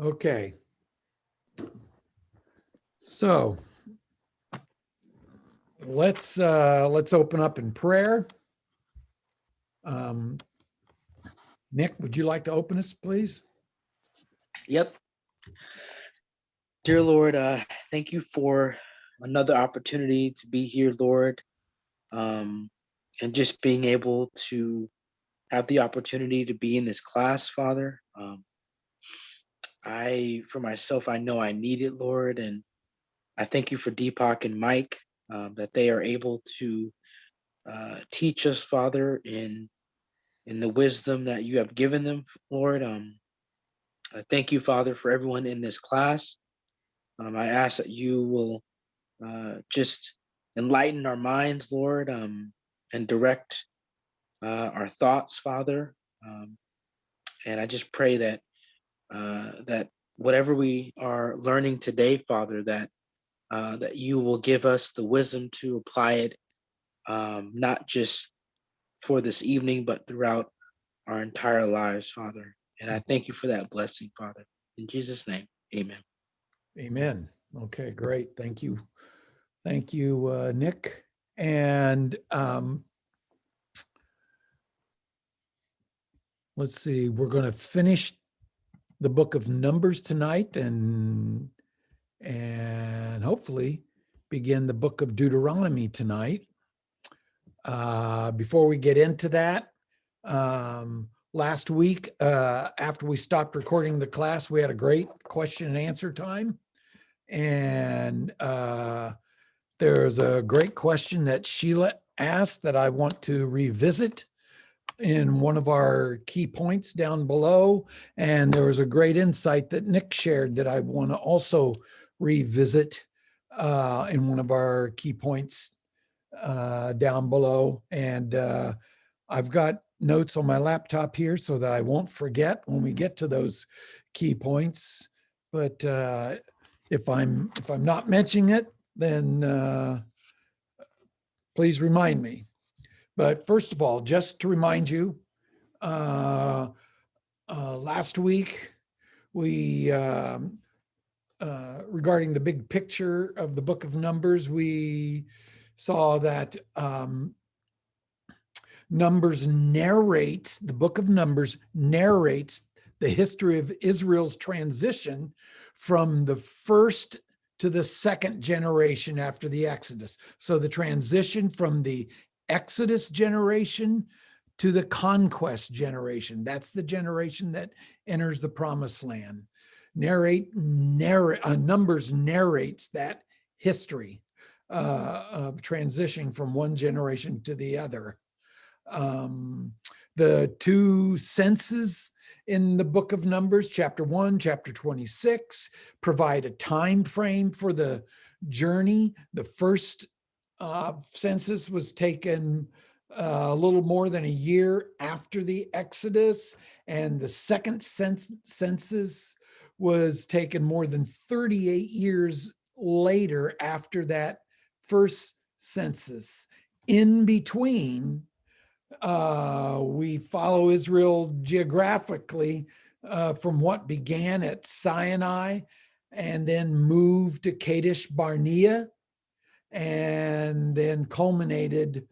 Okay. So let's open up in prayer. Nick, would you like to open us, please? Yep. Dear Lord, thank you for another opportunity to be here, Lord, and just being able to have the opportunity to be in this class, Father. For myself, I know I need it, Lord, and I thank you for Deepak and Mike, that they are able to teach us, Father, in the wisdom that you have given them, Lord. I thank you, Father, for everyone in this class. I ask that you will just enlighten our minds, Lord, and direct our thoughts, Father. And I just pray that that whatever we are learning today, Father, that you will give us the wisdom to apply it, not just for this evening, but throughout our entire lives, Father. And I thank you for that blessing, Father. In Jesus' name, amen. Amen. Okay, great. Thank you. Thank you, Nick. And let's see, we're going to finish the book of Numbers tonight and hopefully begin the book of Deuteronomy tonight. Before we get into that, last week, after we stopped recording the class, we had a great question and answer time. And there's a great question that Sheila asked that I want to revisit in one of our key points down below. And there was a great insight that Nick shared that I want to also revisit in one of our key points down below. And I've got notes on my laptop here so that I won't forget when we get to those key points. But if I'm not mentioning it, then please remind me. But first of all, just to remind you, last week we regarding the big picture of the book of Numbers, we saw that the book of Numbers narrates the history of Israel's transition from the first to the second generation after the Exodus. So the transition from the Exodus generation to the conquest generation. That's the generation that enters the promised land. Numbers narrates that history of transitioning from one generation to the other. The two census in the book of Numbers, chapter 1, chapter 26, provide a time frame for the journey. The first census was taken a little more than a year after the Exodus, and the second census was taken more than 38 years later after that first census. In between, we follow Israel geographically from what began at Sinai and then moved to Kadesh Barnea and then culminated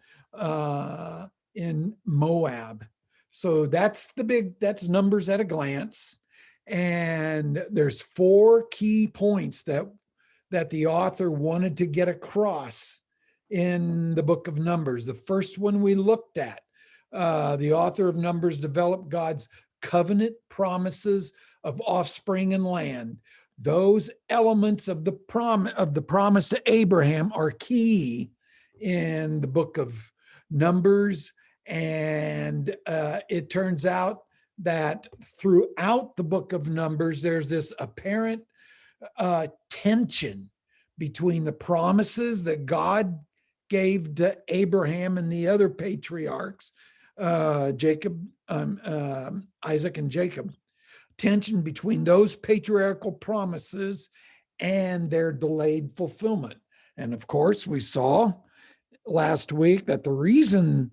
in Moab. So that's Numbers at a glance. And there's 4 key points that the author wanted to get across in the book of Numbers. The first one we looked at, the author of Numbers developed God's covenant promises of offspring and land. Those elements of the promise to Abraham are key in the book of Numbers. And it turns out that throughout the book of Numbers, there's this apparent tension between the promises that God gave to Abraham and the other patriarchs, Isaac and Jacob. Tension between those patriarchal promises and their delayed fulfillment. And of course, we saw last week that the reason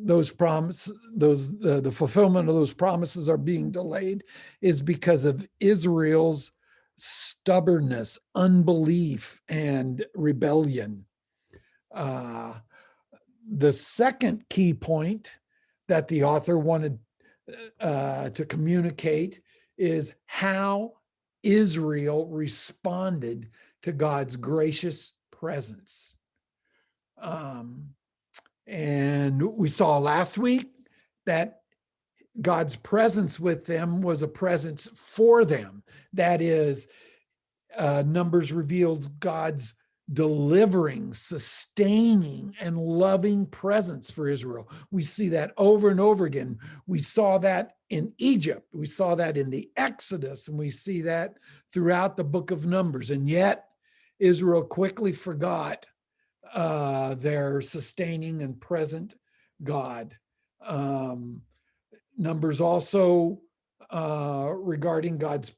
those promises, the fulfillment of those promises are being delayed is because of Israel's stubbornness, unbelief, and rebellion. The second key point that the author wanted to communicate is how Israel responded to God's gracious presence. And we saw last week that God's presence with them was a presence for them. That is, Numbers reveals God's delivering, sustaining, and loving presence for Israel. We see that over and over again. We saw that in Egypt. We saw that in the Exodus, and we see that throughout the book of Numbers. And yet, Israel quickly forgot their sustaining and present God. Numbers also regarding God's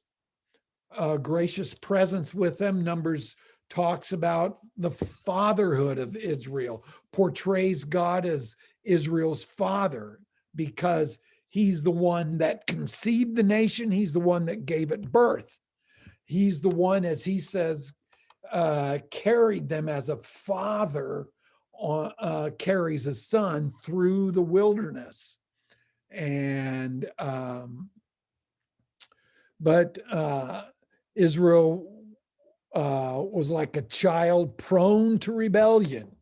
gracious presence with them. Numbers talks about the fatherhood of Israel, portrays God as Israel's father because he's the one that conceived the nation. He's the one that gave it birth. He's the one, as he says, carried them as a father carries a son through the wilderness. And but Israel was like a child prone to rebellion.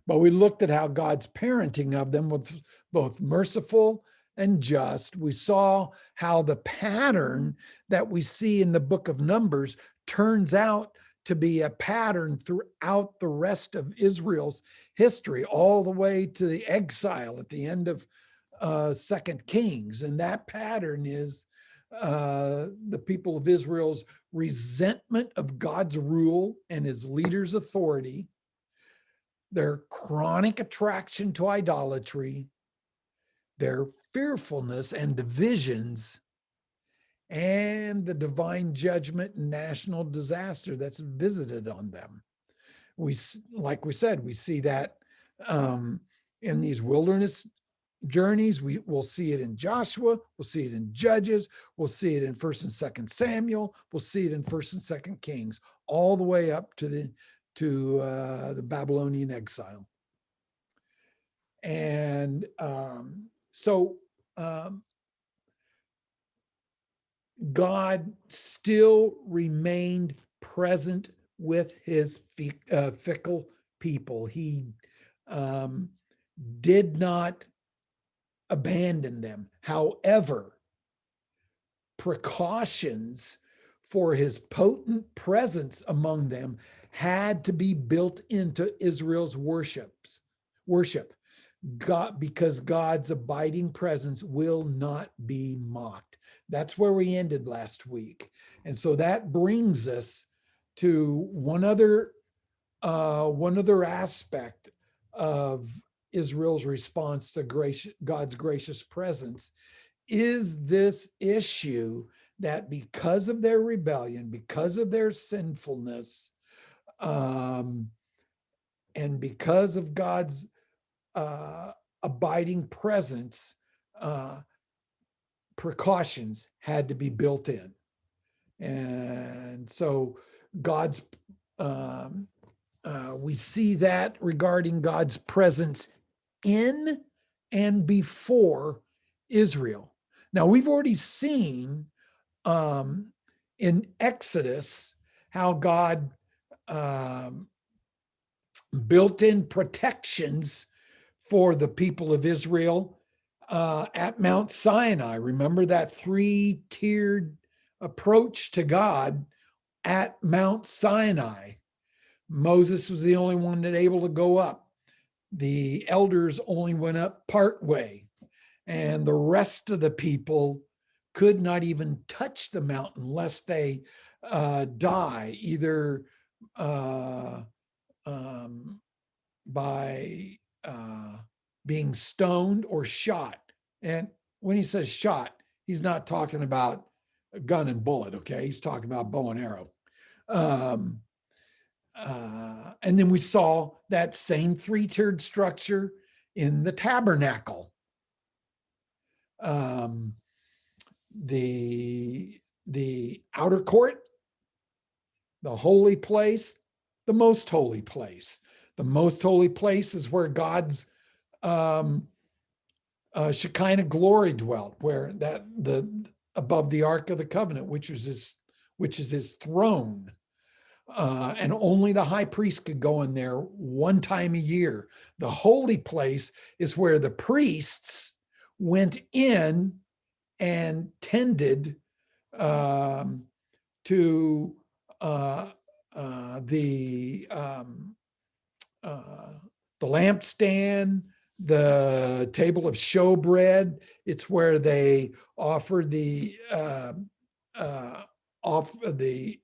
But we looked at how God's parenting of them was both merciful and just. We saw how the pattern that we see in the book of Numbers turns out to be a pattern throughout the rest of Israel's history, all the way to the exile at the end of 2 Kings. And that pattern is the people of Israel's resentment of God's rule and his leaders' authority, their chronic attraction to idolatry, their fearfulness and divisions, and the divine judgment and national disaster that's visited on them. Like we said, we see that in these wilderness journeys. We'll see it in Joshua, we'll see it in Judges, we'll see it in 1st and 2nd Samuel, we'll see it in 1st and 2nd Kings, all the way up to the Babylonian exile. And so God still remained present with his fickle people. He did not abandon them. However, precautions for his potent presence among them had to be built into Israel's worship. God, because God's abiding presence will not be mocked. That's where we ended last week. And so that brings us to one other aspect of Israel's response to God's gracious presence is this issue that because of their rebellion, because of their sinfulness, and because of God's abiding presence, precautions had to be built in. And so we see that regarding God's presence in and before Israel. Now, we've already seen in Exodus how God built in protections for the people of Israel at Mount Sinai. Remember that 3-tiered approach to God at Mount Sinai. Moses was the only one that able to go up. The elders only went up part way, and the rest of the people could not even touch the mountain lest they die, either by being stoned or shot. And when he says shot, he's not talking about a gun and bullet, okay? He's talking about bow and arrow. And then we saw that same 3-tiered structure in the tabernacle. Um, the outer court, the holy place, the most holy place. The most holy place is where God's Shekinah glory dwelt, where that the above the Ark of the Covenant, which is his throne. And only the high priest could go in there one time a year. The holy place is where the priests went in and tended to the lampstand, the table of showbread. It's where they offered the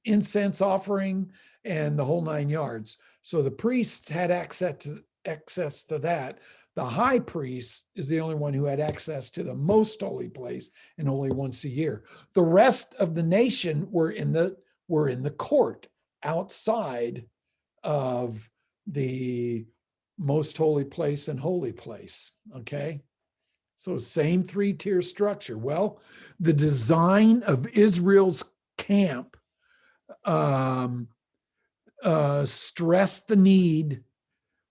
incense offering and the whole 9 yards. So the priests had access to that. The high priest is the only one who had access to the most holy place, and only once a year. The rest of the nation were in the court outside of the most holy place and holy place. Okay. So same 3-tier structure. Well, the design of Israel's camp stressed the need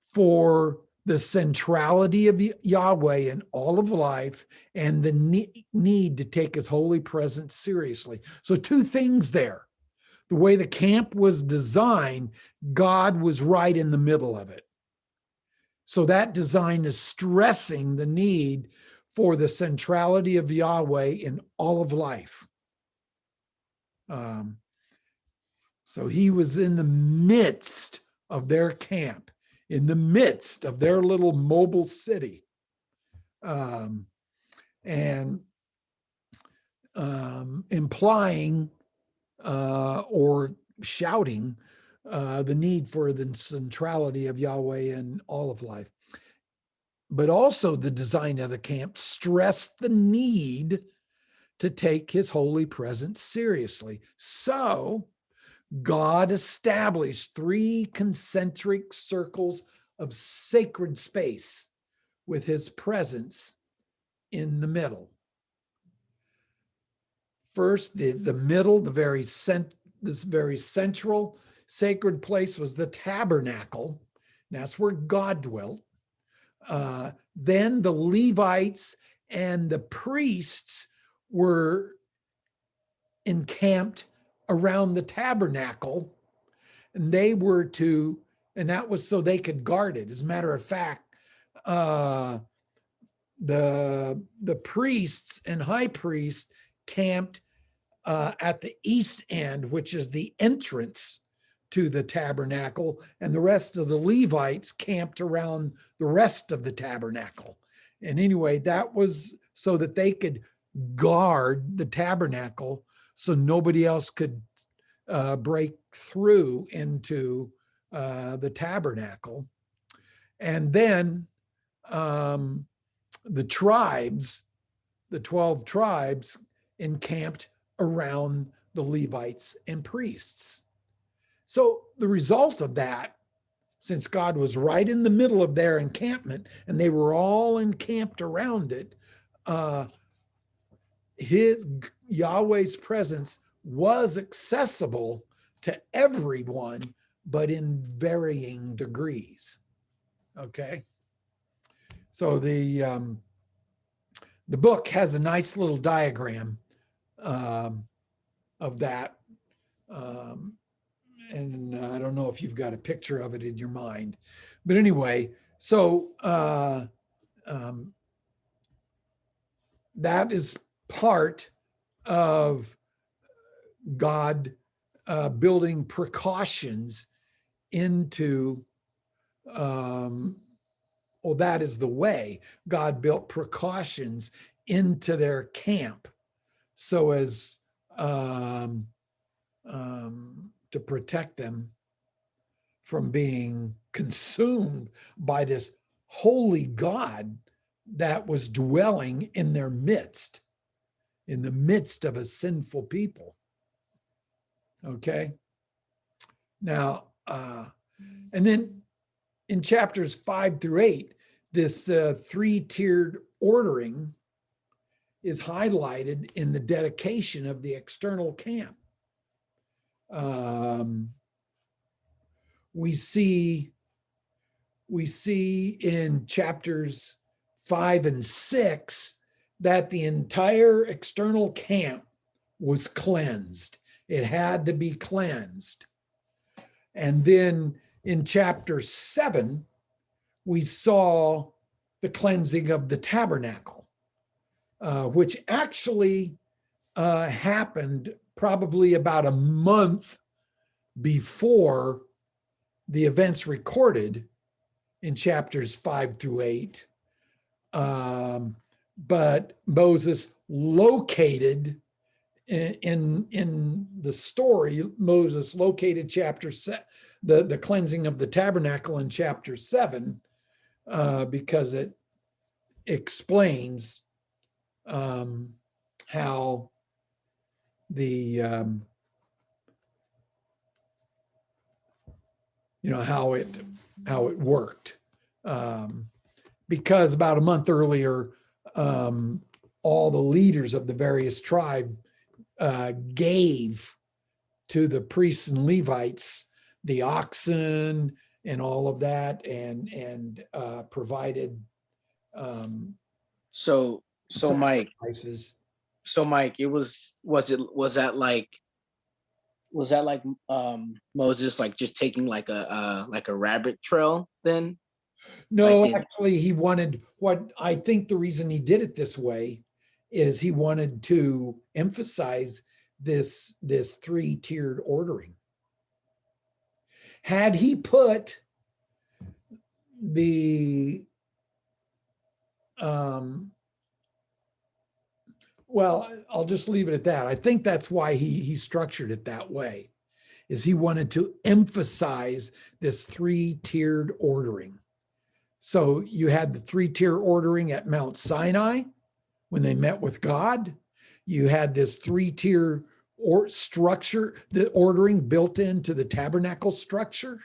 for the centrality of Yahweh in all of life and the need to take his holy presence seriously. So 2 things there. The way the camp was designed, God was right in the middle of it. So that design is stressing the need for the centrality of Yahweh in all of life. So he was in the midst of their camp, in the midst of their little mobile city, and implying or shouting the need for the centrality of Yahweh in all of life. But also the design of the camp stressed the need to take his holy presence seriously. So God established 3 concentric circles of sacred space with his presence in the middle. First, the middle, this very central sacred place was the tabernacle. That's where God dwelt. Then the Levites and the priests were encamped around the tabernacle, and that was so they could guard it. As a matter of fact, the priests and high priest camped at the east end, which is the entrance to the tabernacle, and the rest of the Levites camped around the rest of the tabernacle. And anyway, that was so that they could guard the tabernacle so nobody else could break through into the tabernacle. And then the 12 tribes encamped around the Levites and priests. So the result of that, since God was right in the middle of their encampment and they were all encamped around it, Yahweh's presence was accessible to everyone, but in varying degrees. Okay. So the book has a nice little diagram of that. And I don't know if you've got a picture of it in your mind, but anyway, so that is part of God building precautions into, that is the way God built precautions into their camp so as to protect them from being consumed by this holy God that was dwelling in their midst, in the midst of a sinful people. Okay. Now, and then in chapters 5 through 8, this three-tiered ordering is highlighted in the dedication of the external camp. We see in chapters 5 and 6 that the entire external camp was cleansed. It had to be cleansed. And then in chapter 7, we saw the cleansing of the tabernacle, which actually happened probably about a month before the events recorded in chapters 5 through 8. But Moses located in the story, Moses located chapter 7, the cleansing of the tabernacle in chapter 7, because it explains how the how it worked, because about a month earlier, all the leaders of the various tribes gave to the priests and Levites the oxen and all of that, and provided So Mike, sacrifices. it was that like Moses like just taking like a rabbit trail then? No, Like actually, he wanted, what I think the reason he did it this way is he wanted to emphasize this three-tiered ordering. Had he put the well, I'll just leave it at that. I think that's why he structured it that way, is he wanted to emphasize this three-tiered ordering. So you had the three-tier ordering at Mount Sinai when they met with God. You had this three-tier structure, the ordering built into the tabernacle structure.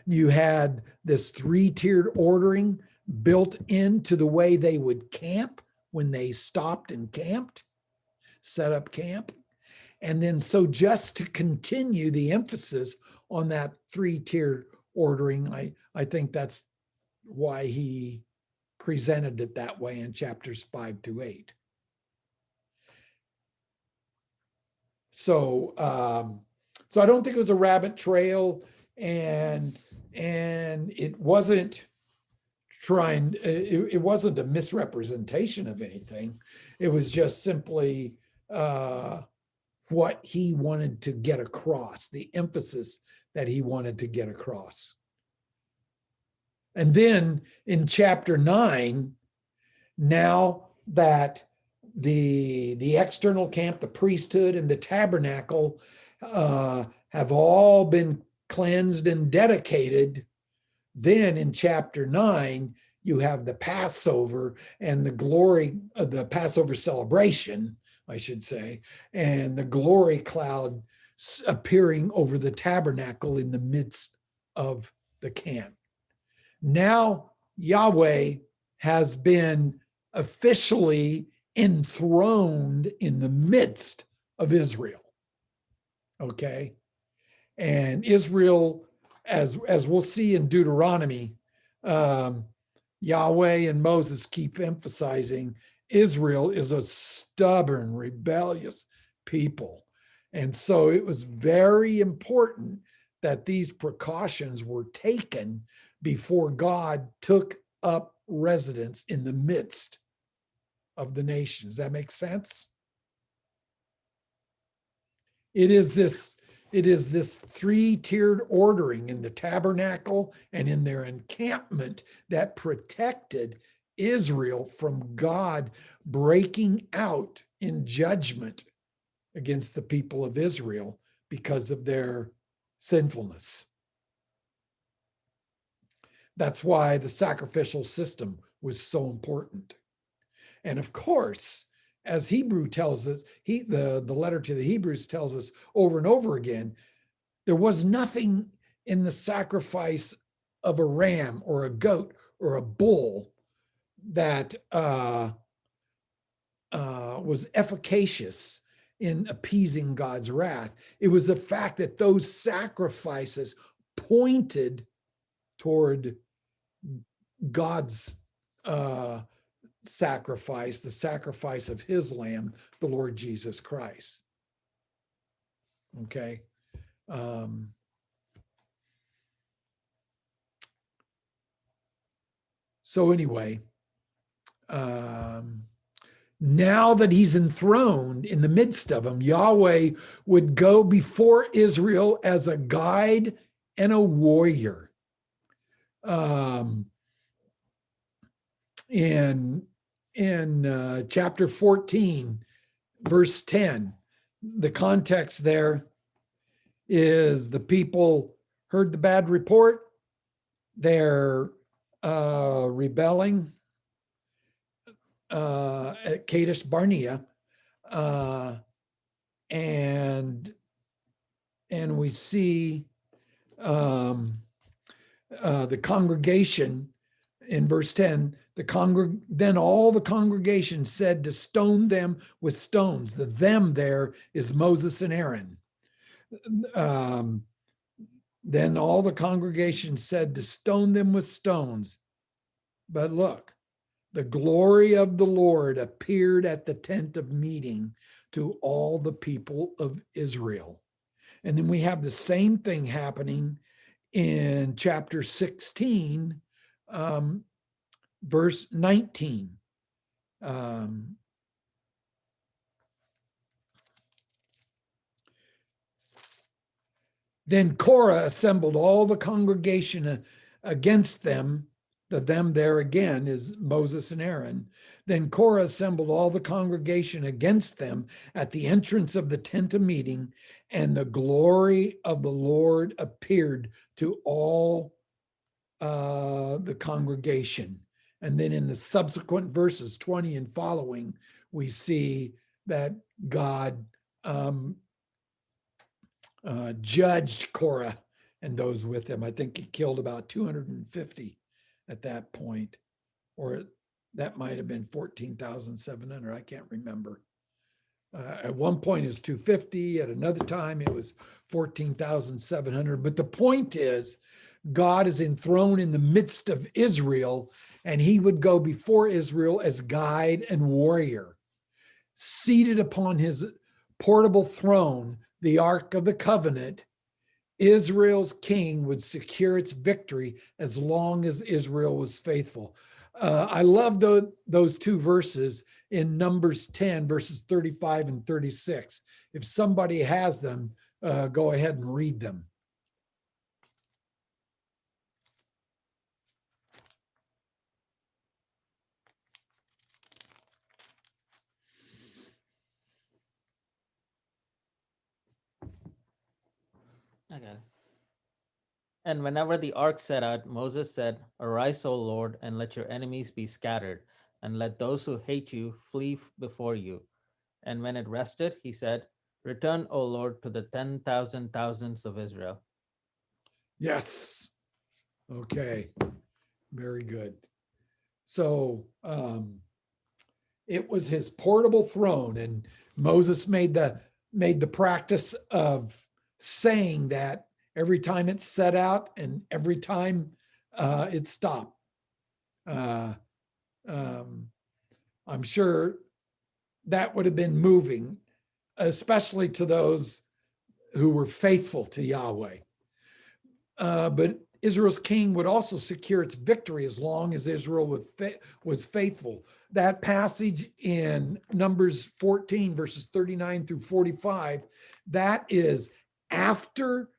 You had this three-tiered ordering built into the way they would camp when they stopped and camped, set up camp. And then, so just to continue the emphasis on that three-tiered ordering, I think that's why he presented it that way in chapters 5 through 8. So I don't think it was a rabbit trail, and it wasn't it wasn't a misrepresentation of anything. It was just simply what he wanted to get across, the emphasis that he wanted to get across. And then in chapter 9, now that the external camp, the priesthood, and the tabernacle have all been cleansed and dedicated, then in chapter 9, you have the Passover and the glory of the Passover celebration, I should say, and the glory cloud appearing over the tabernacle in the midst of the camp. Now Yahweh has been officially enthroned in the midst of Israel. Okay. And Israel, as we'll see in Deuteronomy, Yahweh and Moses keep emphasizing Israel is a stubborn, rebellious people. And so it was very important that these precautions were taken before God took up residence in the midst of the nation. Does that make sense? It is this three-tiered ordering in the tabernacle and in their encampment that protected Israel from God breaking out in judgment against the people of Israel because of their sinfulness. That's why the sacrificial system was so important. And of course, as Hebrew tells us, the letter to the Hebrews tells us over and over again, there was nothing in the sacrifice of a ram or a goat or a bull that was efficacious in appeasing God's wrath. It was the fact that those sacrifices pointed toward God's sacrifice, the sacrifice of his lamb, the Lord Jesus Christ. Okay. So anyway, now that he's enthroned in the midst of them, Yahweh would go before Israel as a guide and a warrior. In chapter 14, verse 10, the context there is the people heard the bad report. They're rebelling at Kadesh Barnea, and we see the congregation in verse 10. Then all the congregation said to stone them with stones. The them there is Moses and Aaron. Then all the congregation said to stone them with stones. But look, the glory of the Lord appeared at the tent of meeting to all the people of Israel. And then we have the same thing happening in chapter 16, verse 19. Then Korah assembled all the congregation against them. The them there again is Moses and Aaron. Then Korah assembled all the congregation against them at the entrance of the tent of meeting, and the glory of the Lord appeared to all the congregation. And then in the subsequent verses 20 and following, we see that God judged Korah and those with him. I think he killed about 250 at that point, or that might have been 14,700. I can't remember. At one point it was 250. At another time it was 14,700. But the point is, God is enthroned in the midst of Israel, and he would go before Israel as guide and warrior. Seated upon his portable throne, the Ark of the Covenant, Israel's king would secure its victory as long as Israel was faithful. I love those two verses in Numbers 10, verses 35 and 36. If somebody has them, go ahead and read them. Okay. And whenever the ark set out, Moses said, "Arise, O Lord, and let your enemies be scattered, and let those who hate you flee before you." And when it rested, he said, "Return, O Lord, to the 10,000 thousands of Israel." Yes. Okay. Very good. So it was his portable throne, and Moses made the practice of saying that every time it set out and every time it stopped. I'm sure that would have been moving, especially to those who were faithful to Yahweh. But Israel's king would also secure its victory as long as Israel was faithful. That passage in Numbers 14, verses 39 through 45, that is after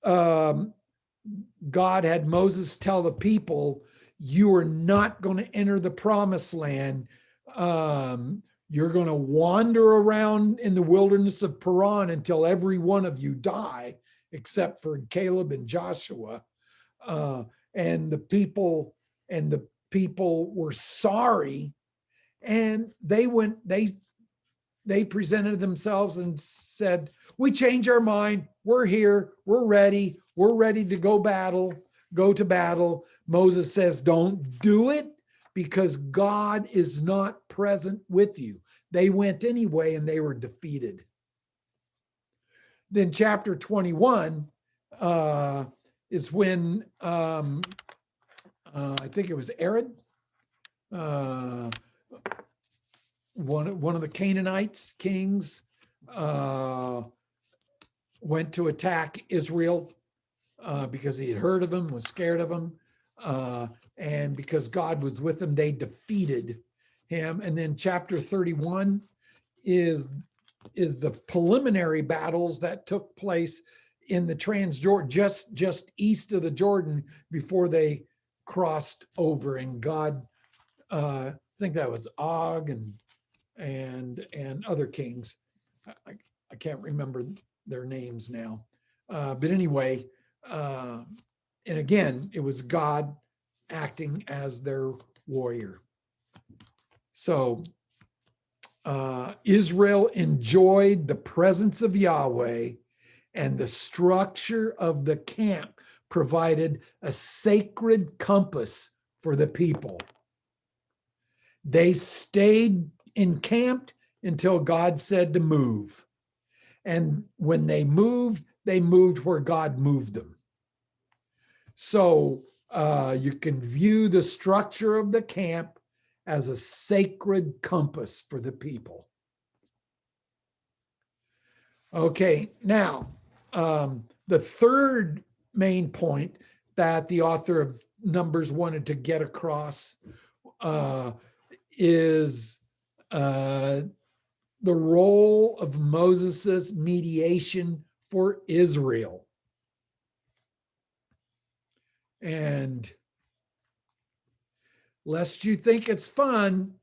God had Moses tell the people, you are not going to enter the promised land. You're going to wander around in the wilderness of Paran until every one of you die, except for Caleb and Joshua. And the people were sorry, and they presented themselves and said, "We change our mind. We're here. We're ready to go battle. go to battle. Moses says, don't do it because God is not present with you. They went anyway and they were defeated. Then chapter 21 is when I think it was Aaron, one of the Canaanites kings, went to attack Israel because he had heard of him, was scared of him. And because God was with him, they defeated him. And then chapter 31 is the preliminary battles that took place in the Transjordan, just east of the Jordan before they crossed over. And God, I think that was Og and other kings. I can't remember their names now. But anyway, and again, it was God acting as their warrior. So Israel enjoyed the presence of Yahweh, and the structure of the camp provided a sacred compass for the people. They stayed encamped until God said to move. And when they moved where God moved them. So you can view the structure of the camp as a sacred compass for the people. Okay, now the third main point that the author of Numbers wanted to get across is the role of Moses' mediation for Israel. And lest you think it's fun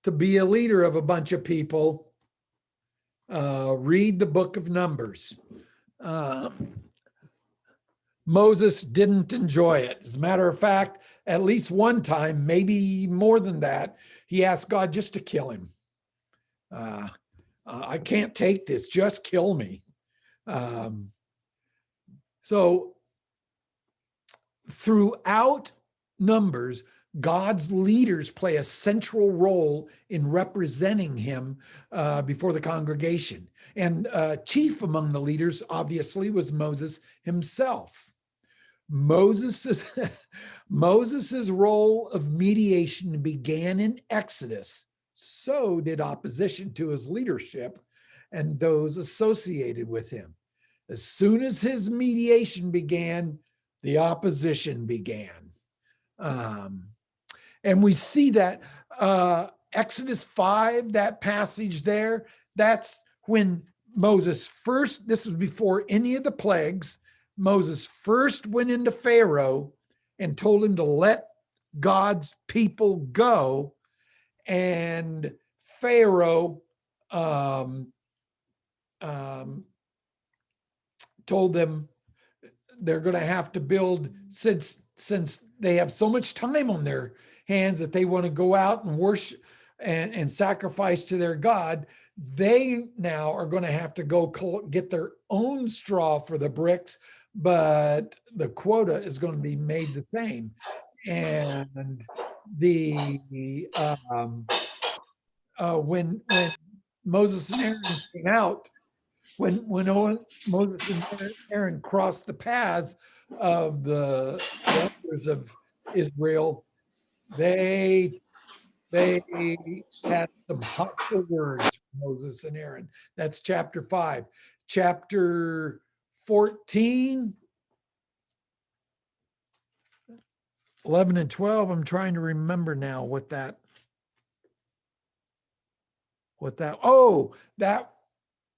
to be a leader of a bunch of people, read the book of Numbers. Moses didn't enjoy it. As a matter of fact, at least one time, maybe more than that, he asked God just to kill him. I can't take this, just kill me. So throughout Numbers, God's leaders play a central role in representing him before the congregation. And chief among the leaders, obviously, was Moses himself. Moses's role of mediation began in Exodus. So did opposition to his leadership and those associated with him. As soon as his mediation began, the opposition began. And we see that Exodus 5, that passage there, that's when Moses first, this was before any of the plagues, Moses first went into Pharaoh and told him to let God's people go. And Pharaoh told them they're going to have to build, since they have so much time on their hands that they want to go out and worship and sacrifice to their God, they now are going to have to go get their own straw for the bricks, but the quota is going to be made the same. And when Moses and Aaron came out, when Moses and Aaron crossed the paths of the elders of Israel, they had some hostile words for Moses and Aaron. That's chapter 5. Chapter 14, 11 and 12, I'm trying to remember now what that,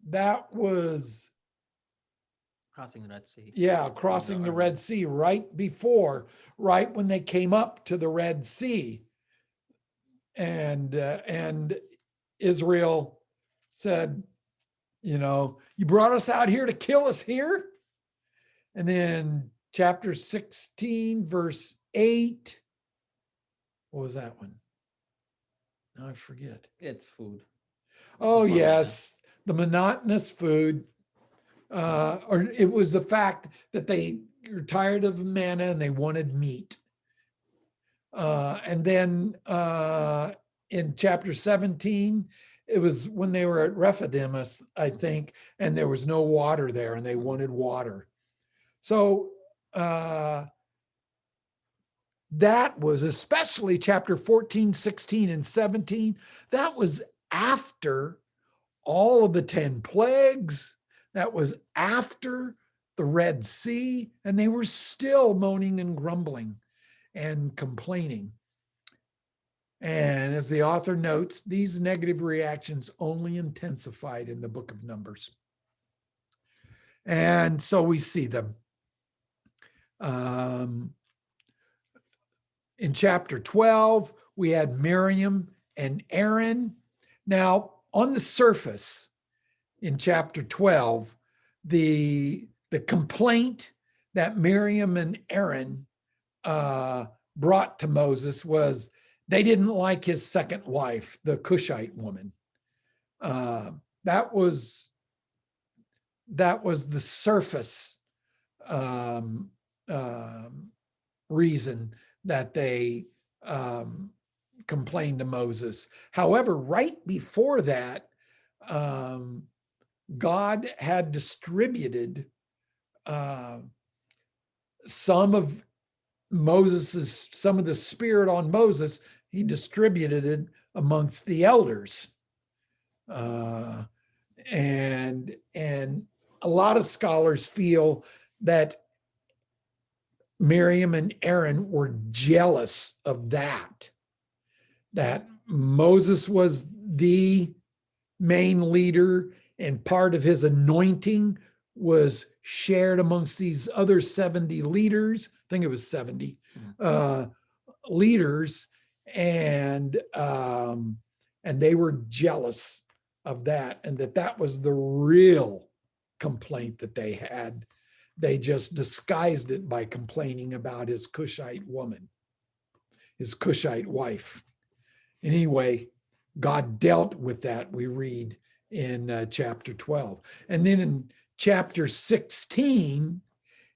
that was, Crossing the Red Sea. yeah, crossing the Red Sea right when they came up to the Red Sea. And Israel said, you brought us out here to kill us here? And then chapter 16, verse 8. What was that one? Now I forget. It's food. Oh, yes, the monotonous food. Or it was the fact that they were tired of manna and they wanted meat. And then in chapter 17, it was when they were at Rephidim, I think, and there was no water there and they wanted water. So that was especially chapter 14, 16, and 17. That was after all of the 10 plagues. That was after the Red Sea, and they were still moaning and grumbling and complaining. And as the author notes, these negative reactions only intensified in the book of Numbers. And so we see them. In chapter 12, we had Miriam and Aaron. Now, on the surface, in chapter 12, the complaint that Miriam and Aaron brought to Moses was they didn't like his second wife, the Cushite woman. That was the surface reason that they complained to Moses. However, right before that, God had distributed some of the spirit on Moses. He distributed it amongst the elders. And a lot of scholars feel that Miriam and Aaron were jealous of that Moses was the main leader and part of his anointing was shared amongst these other 70 leaders. I think it was 70 leaders, and they were jealous of that, and that was the real complaint that they had. They just disguised it by complaining about his Cushite woman, his Cushite wife. Anyway, God dealt with that, we read in chapter 12. And then in chapter 16,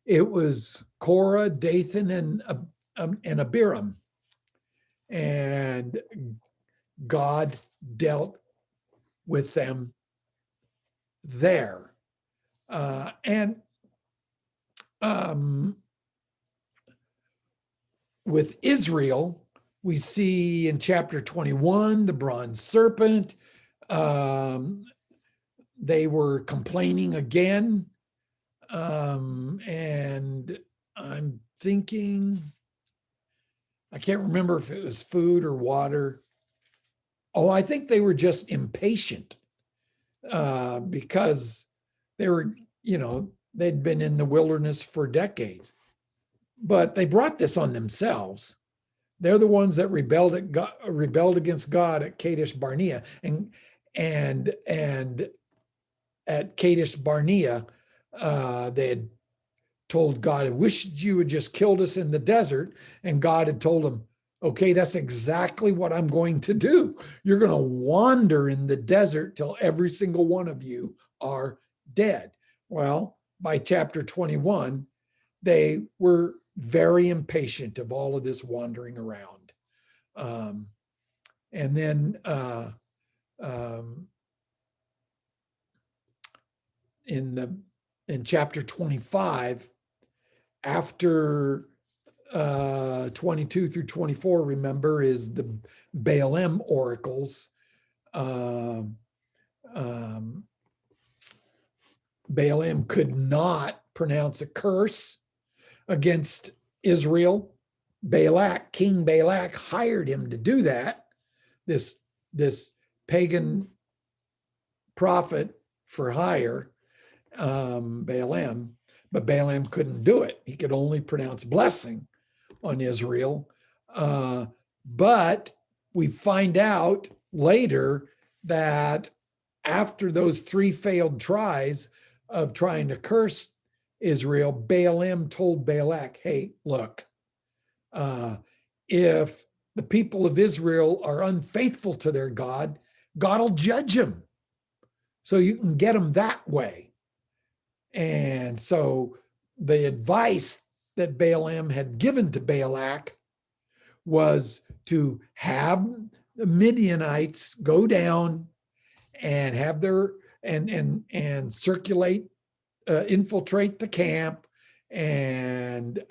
it was Korah, Dathan, and Abiram. And God dealt with them there. With Israel, we see in chapter 21, the bronze serpent. They were complaining again. And I'm thinking, I can't remember if it was food or water. Oh, I think they were just impatient because they were, they'd been in the wilderness for decades. But they brought this on themselves. They're the ones that rebelled against God at Kadesh Barnea, and at Kadesh Barnea, they had told God, "I wish you had just killed us in the desert." And God had told them, "Okay, that's exactly what I'm going to do. You're going to wander in the desert till every single one of you are dead." Well, by chapter 21, they were very impatient of all of this wandering around. And then in chapter 25, after 22 through 24, remember, is the Balaam oracles. Balaam could not pronounce a curse against Israel. King Balak hired him to do that, this pagan prophet for hire, Balaam, but Balaam couldn't do it. He could only pronounce blessing on Israel. But we find out later that after those 3 failed tries of trying to curse Israel, Balaam told Balak, "Hey, look, if the people of Israel are unfaithful to their God, God will judge them. So you can get them that way." And so the advice that Balaam had given to Balak was to have the Midianites go down and have their and circulate, infiltrate the camp, and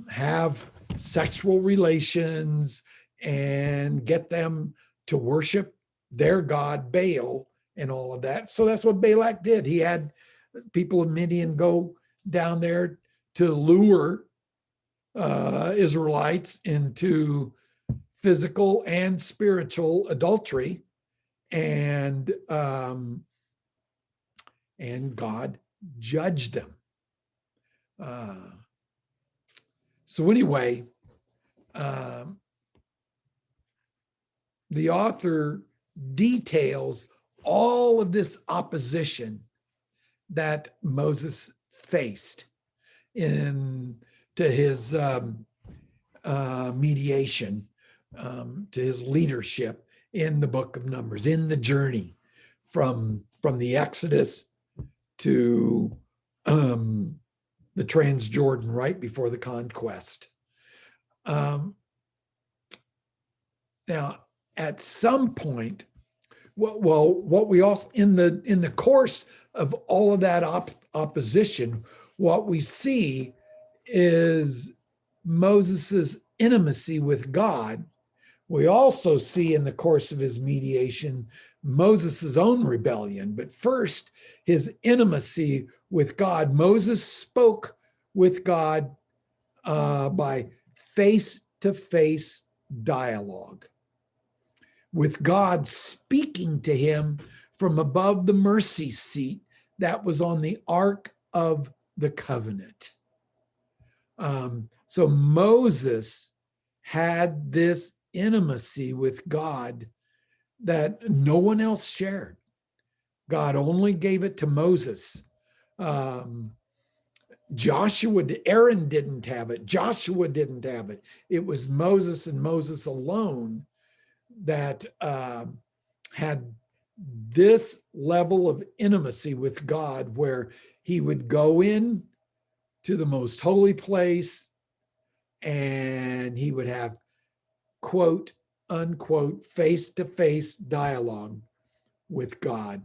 have sexual relations and get them to worship their god Baal and all of that. So that's what Balak did. He had people of Midian go down there to lure Israelites into physical and spiritual adultery, and God judged them. So anyway, the author details all of this opposition that Moses faced to his mediation, to his leadership in the book of Numbers, in the journey from the Exodus to the Transjordan right before the conquest. Now, at some point, what we also in the course of all of that opposition, what we see is Moses's intimacy with God. We also see in the course of his mediation Moses's own rebellion, but first his intimacy with God. Moses spoke with God by face-to-face dialogue, with God speaking to him from above the mercy seat that was on the Ark of the Covenant. So Moses had this intimacy with God that no one else shared. God only gave it to Moses. Aaron didn't have it. Joshua didn't have it. It was Moses and Moses alone that had this level of intimacy with God, where he would go in to the most holy place and he would have, quote unquote, face-to-face dialogue with God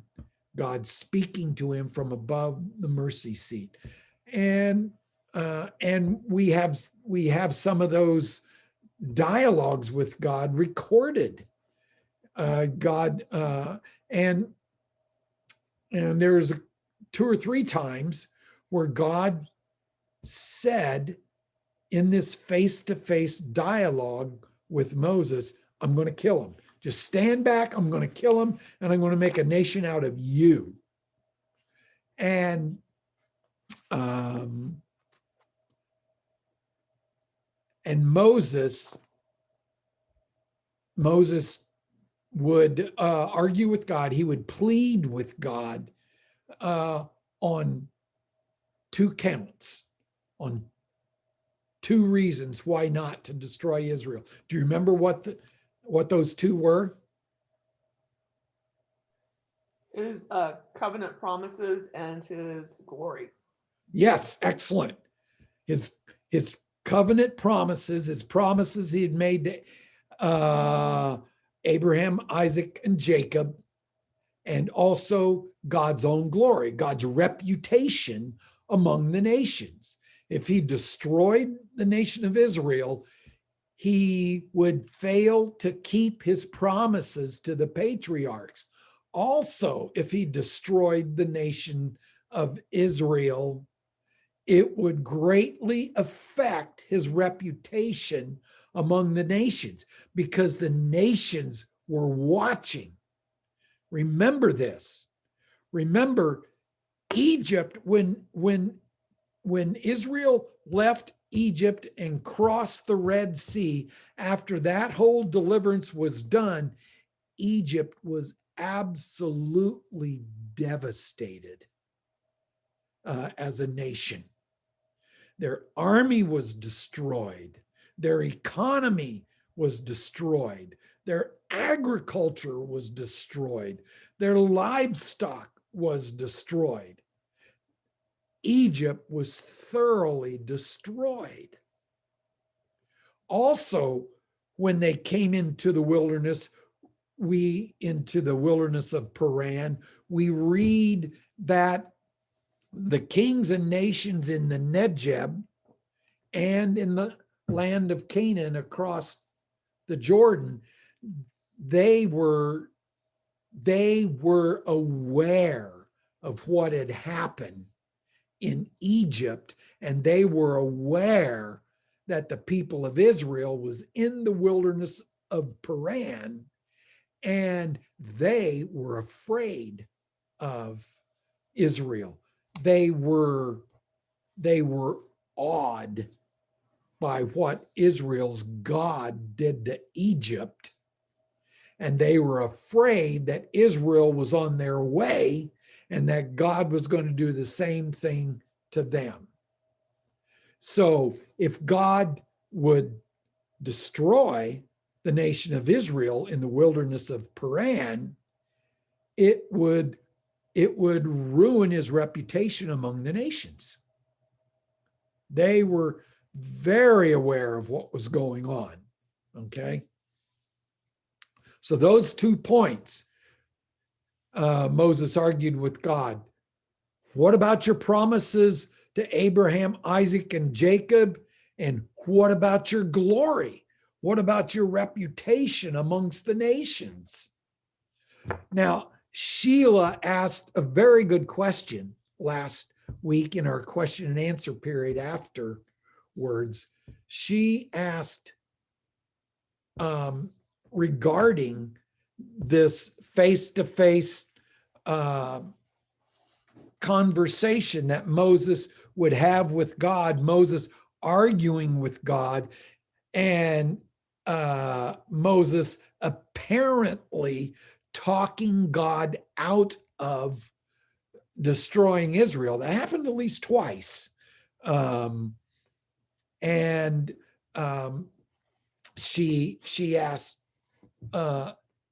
speaking to him from above the mercy seat. And we have some of those dialogues with God recorded. And there's 2 or 3 times where God said in this face-to-face dialogue with Moses, I'm going to kill him. Just stand back. I'm going to kill him, and I'm going to make a nation out of you. And Moses would argue with God. He would plead with God on 2 counts, on 2 reasons why not to destroy Israel. Do you remember what those 2 were? His covenant promises and his glory. Yes, excellent. His covenant promises, his promises he had made to Abraham, Isaac, and Jacob, and also God's own glory, God's reputation among the nations. If he destroyed the nation of Israel, he would fail to keep his promises to the patriarchs. Also, if he destroyed the nation of Israel, it would greatly affect his reputation among the nations, because the nations were watching. Remember this. Remember Egypt, when Israel left Egypt and crossed the Red Sea, after that whole deliverance was done, Egypt was absolutely devastated as a nation. Their army was destroyed. Their economy was destroyed. Their agriculture was destroyed. Their livestock was destroyed. Egypt was thoroughly destroyed. Also, when they came into the wilderness, into the wilderness of Paran, we read that the kings and nations in the Negeb and in the land of Canaan across the Jordan, they were aware of what had happened in Egypt, and they were aware that the people of Israel was in the wilderness of Paran, and they were afraid of Israel. They were awed by what Israel's God did to Egypt, and they were afraid that Israel was on their way and that God was going to do the same thing to them. So if God would destroy the nation of Israel in the wilderness of Paran, it would ruin his reputation among the nations. They were very aware of what was going on. Okay. So those 2 points, Moses argued with God. What about your promises to Abraham, Isaac, and Jacob? And what about your glory? What about your reputation amongst the nations? Now, Sheila asked a very good question last week in our question and answer period afterwards. She asked regarding this face-to-face conversation that Moses would have with God, Moses arguing with God, and Moses apparently talking God out of destroying Israel. That happened at least twice. She asked,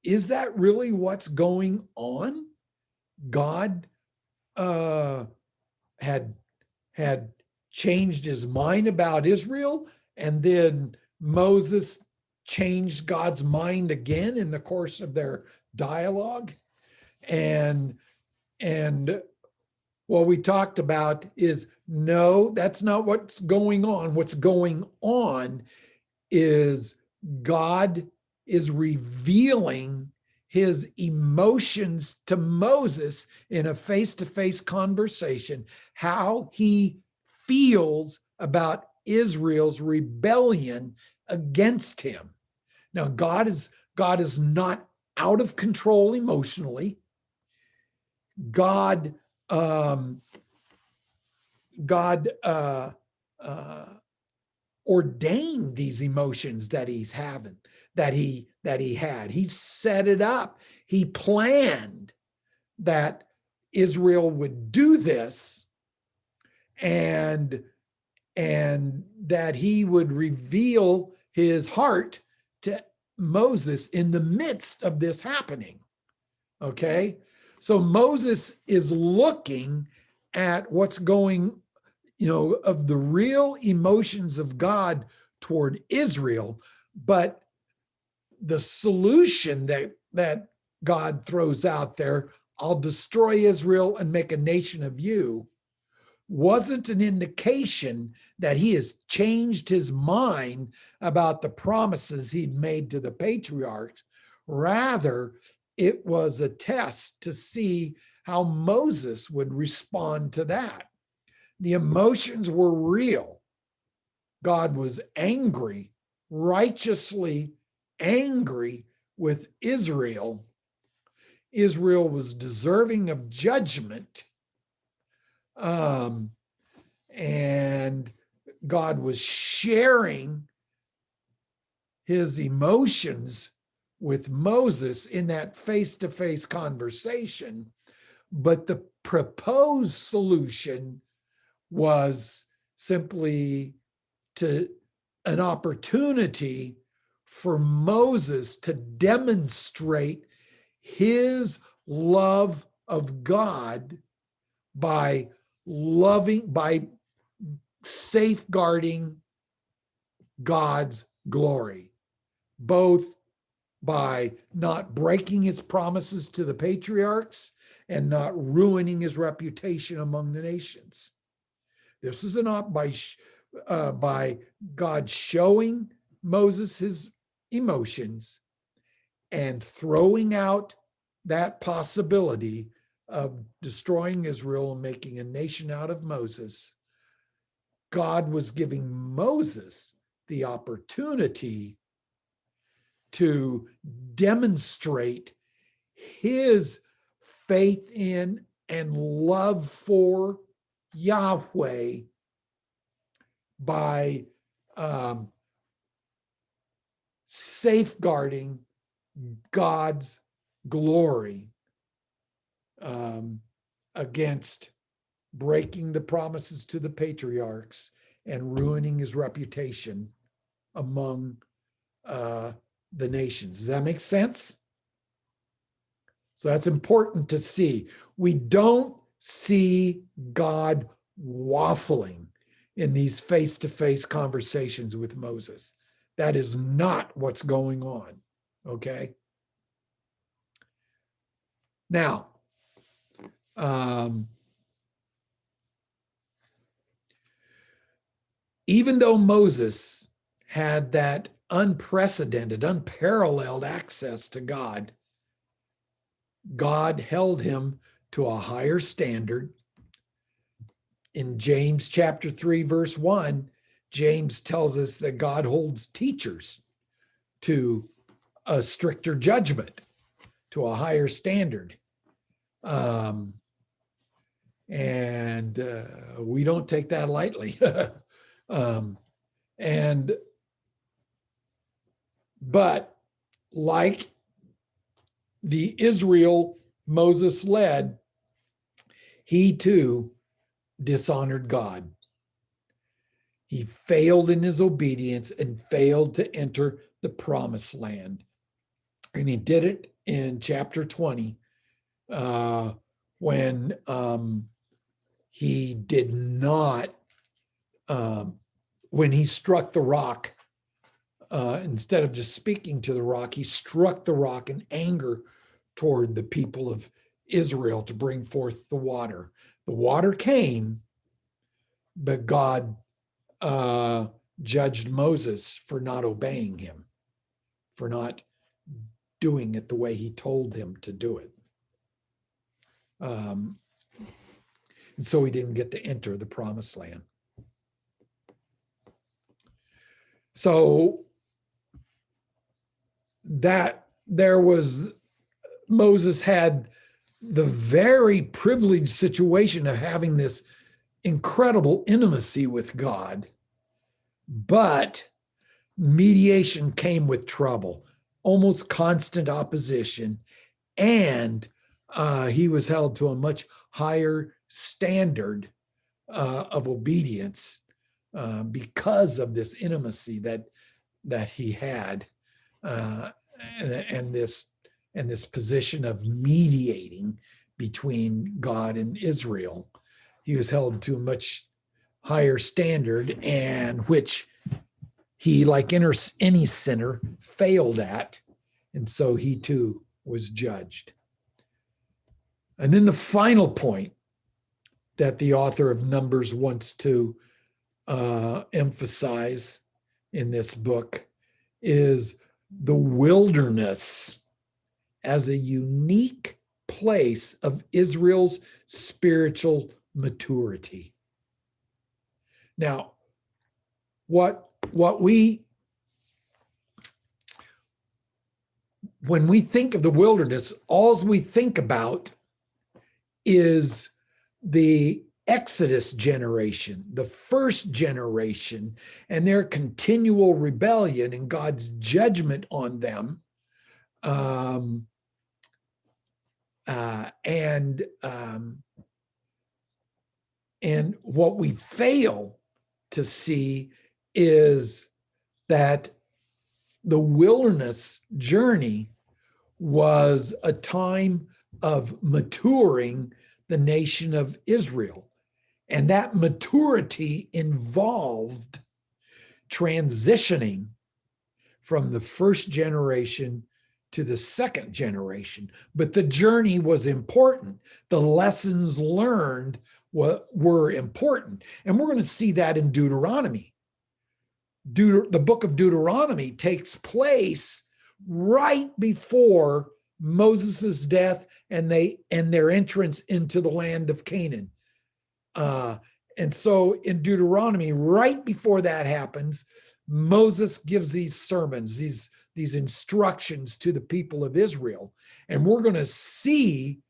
is that really what's going on? God had changed his mind about Israel, and then Moses changed God's mind again in the course of their dialogue. And what we talked about is, no, that's not what's going on. What's going on is God is revealing his emotions to Moses in a face-to-face conversation, how he feels about Israel's rebellion against him. Now, God is not out of control emotionally. God ordained these emotions that he's having, that he had. He set it up. He planned that Israel would do this, and that he would reveal his heart to Moses in the midst of this happening. Okay? So Moses is looking at what's going, of the real emotions of God toward Israel, but the solution that God throws out there, I'll destroy Israel and make a nation of you, wasn't an indication that he has changed his mind about the promises he'd made to the patriarchs. Rather, it was a test to see how Moses would respond to that. The emotions were real. God was angry, righteously angry with Israel. Israel was deserving of judgment. And God was sharing his emotions with Moses in that face-to-face conversation. But the proposed solution was simply an opportunity for Moses to demonstrate his love of God by by safeguarding God's glory, both by not breaking his promises to the patriarchs and not ruining his reputation among the nations. This is by God showing Moses his emotions and throwing out that possibility of destroying Israel and making a nation out of Moses. God was giving Moses the opportunity to demonstrate his faith in and love for Yahweh by safeguarding God's glory against breaking the promises to the patriarchs and ruining his reputation among the nations. Does that make sense? So that's important to see. We don't see God waffling in these face-to-face conversations with Moses. That is not what's going on, okay? Now, even though Moses had that unprecedented, unparalleled access to God, God held him to a higher standard. In James chapter 3, verse 1, James tells us that God holds teachers to a stricter judgment, to a higher standard. And we don't take that lightly. But like the Israel Moses led, he too dishonored God. He failed in his obedience and failed to enter the promised land. And he did it in chapter 20 when he did not, when he struck the rock, instead of just speaking to the rock, he struck the rock in anger toward the people of Israel to bring forth the water. The water came, but God judged Moses for not obeying him, for not doing it the way he told him to do it. And so he didn't get to enter the promised land. So that Moses had the very privileged situation of having this incredible intimacy with God, but mediation came with trouble, almost constant opposition, and he was held to a much higher standard of obedience because of this intimacy that he had, and this position of mediating between God and Israel. He was held to a much higher standard, and which he, like any sinner, failed at, and so he too was judged. And then the final point that the author of Numbers wants to emphasize in this book is the wilderness as a unique place of Israel's spiritual maturity. Now, when we think of the wilderness, all we think about is the Exodus generation, the first generation, and their continual rebellion and God's judgment on them. And what we fail to see is that the wilderness journey was a time of maturing the nation of Israel. And that maturity involved transitioning from the first generation to the second generation. But the journey was important. The lessons learned were important. And we're going to see that in Deuteronomy. The book of Deuteronomy takes place right before Moses' death and their entrance into the land of Canaan. And so in Deuteronomy, right before that happens, Moses gives these sermons, these instructions to the people of Israel. And we're going to see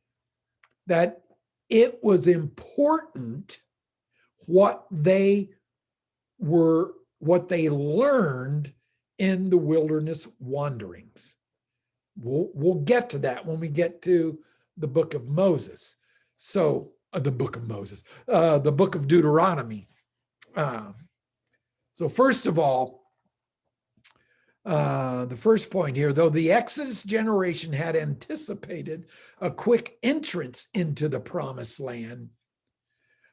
that it was important what they learned in the wilderness wanderings. We'll get to that when we get to the book of Moses. So the book of Deuteronomy. So first of all, the first point here, though the Exodus generation had anticipated a quick entrance into the promised land,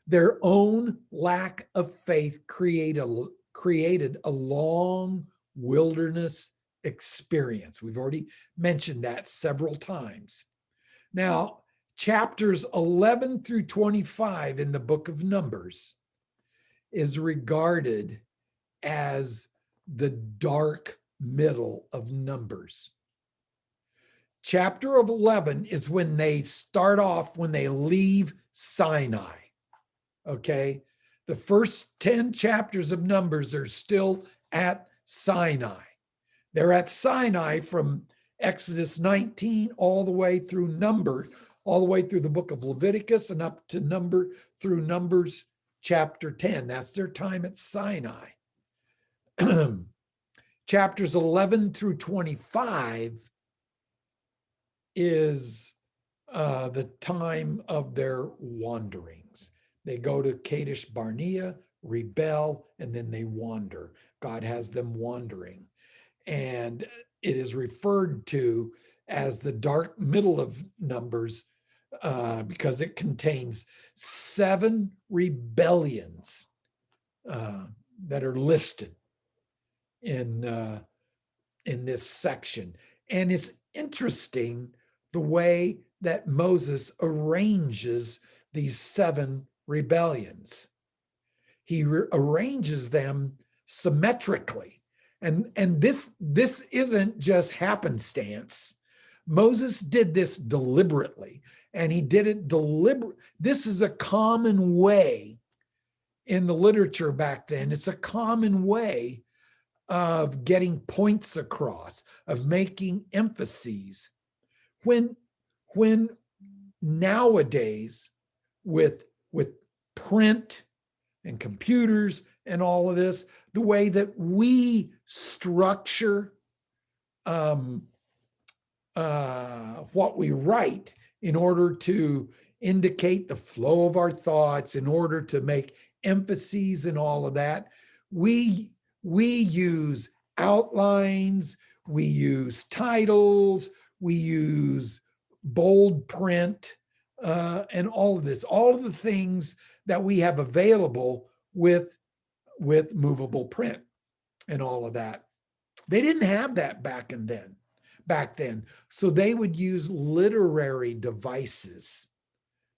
their own lack of faith created a long wilderness experience. We've already mentioned that several times. Now, chapters 11 through 25 in the book of Numbers is regarded as the dark middle of Numbers. Chapter 11 is when they start off, when they leave Sinai. Okay, the first 10 chapters of Numbers are still at Sinai. They're at Sinai from Exodus 19 all the way through the book of Leviticus and up to Numbers chapter 10. That's their time at Sinai. Chapters 11 through 25 is the time of their wanderings. They go to Kadesh Barnea, rebel, and then they wander. God has them wandering. And it is referred to as the dark middle of Numbers because it contains 7 rebellions that are listed in this section. And it's interesting the way that Moses arranges these 7 rebellions. He arranges them symmetrically. And this isn't just happenstance. Moses did this deliberately, and he did it deliberately. This is a common way in the literature back then. It's a common way of getting points across, of making emphases. When nowadays, with print and computers and all of this, the way that we structure what we write in order to indicate the flow of our thoughts, in order to make emphases and all of that, we use outlines, we use titles, we use bold print, and all of this, all of the things that we have available with movable print and all of that. They didn't have that back then. So they would use literary devices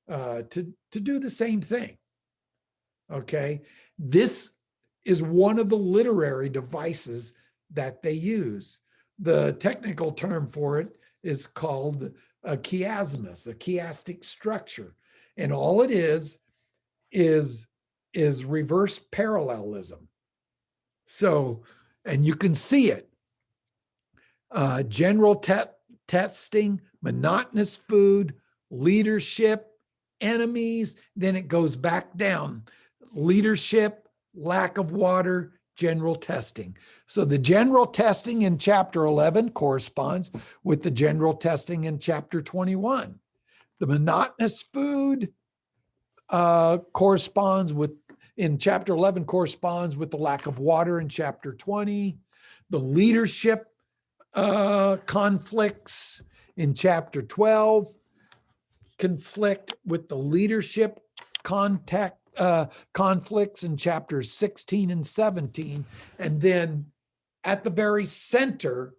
to do the same thing. Okay. This is one of the literary devices that they use. The technical term for it is called a chiasmus, a chiastic structure. And all it is reverse parallelism. So, and you can see it. General testing, monotonous food, leadership, enemies, then it goes back down. Leadership, lack of water, general testing. So the general testing in chapter 11 corresponds with the general testing in chapter 21. The monotonous food corresponds with, in chapter 11, corresponds with the lack of water in chapter 20. The leadership conflicts in chapter 12 conflict with the leadership conflicts in chapters 16 and 17. And then at the very center,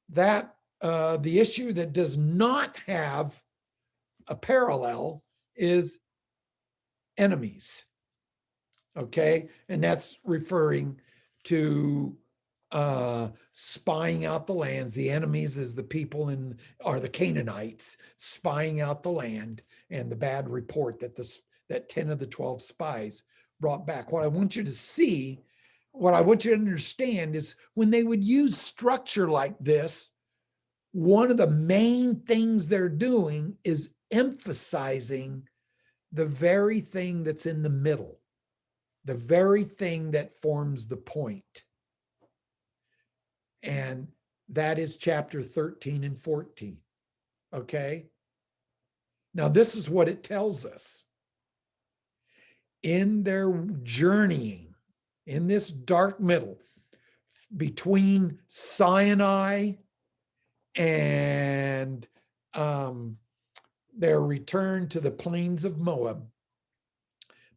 that the issue that does not have a parallel is enemies. Okay. And that's referring to spying out the lands. The enemies is the people are the Canaanites spying out the land, and the bad report that 10 of the 12 spies brought back. What I want you to see, what I want you to understand is when they would use structure like this, one of the main things they're doing is emphasizing the very thing that's in the middle, the very thing that forms the point. And that is chapter 13 and 14. Okay. Now, this is what it tells us. In their journeying in this dark middle between Sinai and their return to the plains of Moab,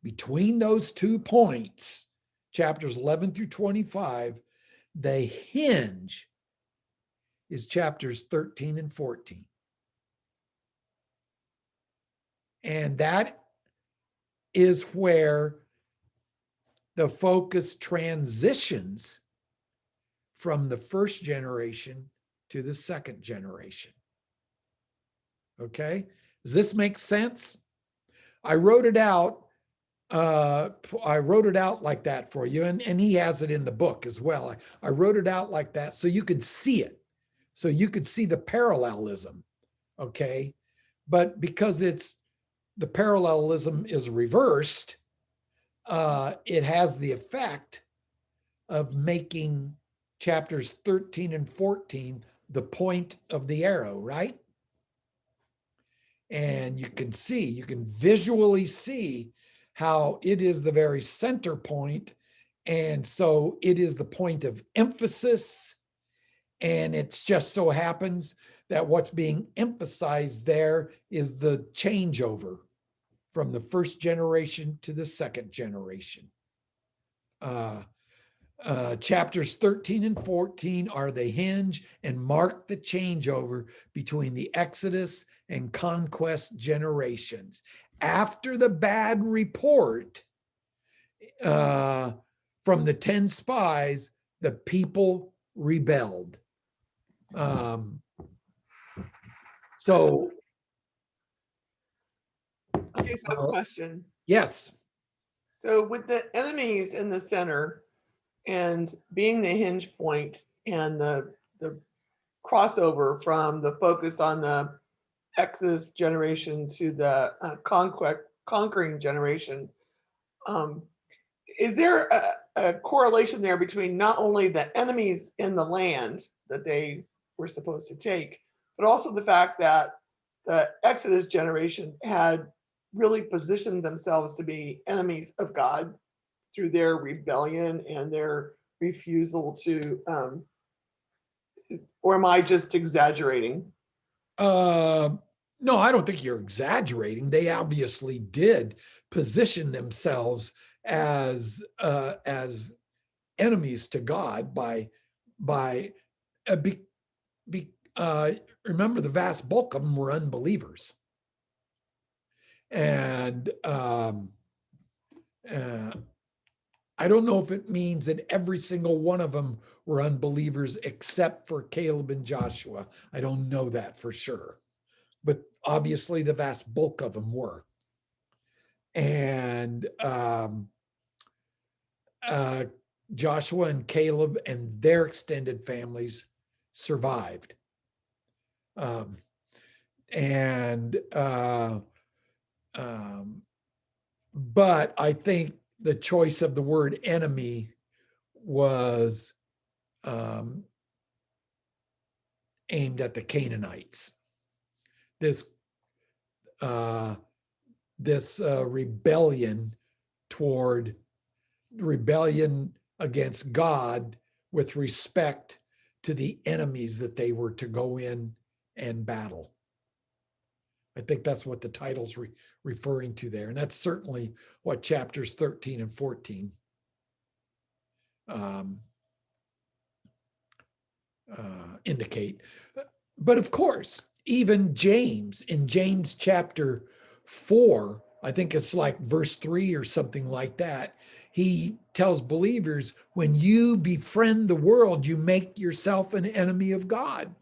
between those 2 points, chapters 11 through 25, the hinge is chapters 13 and 14. And that is where the focus transitions from the first generation to the second generation. Okay? Does this make sense? I wrote it out. I wrote it out like that for you, and he has it in the book as well. I wrote it out like that so you could see it, so you could see the parallelism. Okay, but because the parallelism is reversed, it has the effect of making chapters 13 and 14 the point of the arrow, right? And you can visually see how it is the very center point. And so it is the point of emphasis. And it's just so happens that what's being emphasized there is the changeover from the first generation to the second generation. Chapters 13 and 14 are the hinge and mark the changeover between the Exodus and conquest generations. After the bad report from the 10 spies, the people rebelled. So, Okay, so I have a question. yes. So with the enemies in the center and being the hinge point and the crossover from the focus on the Exodus generation to the conquering generation, is there a correlation there between not only the enemies in the land that they were supposed to take, but also the fact that the Exodus generation had really positioned themselves to be enemies of God through their rebellion and their refusal to, or am I just exaggerating? No, I don't think you're exaggerating. They obviously did position themselves as enemies to God by remember, the vast bulk of them were unbelievers. And I don't know if it means that every single one of them were unbelievers except for Caleb and Joshua. I don't know that for sure. But obviously the vast bulk of them were. And Joshua and Caleb and their extended families survived. But I think the choice of the word enemy was aimed at the Canaanites. This rebellion against God with respect to the enemies that they were to go in and battle. I think that's what the title's referring to there. And that's certainly what chapters 13 and 14 indicate. But of course, even James, in James chapter 4, I think it's like verse 3 or something like that, he tells believers, when you befriend the world, you make yourself an enemy of God.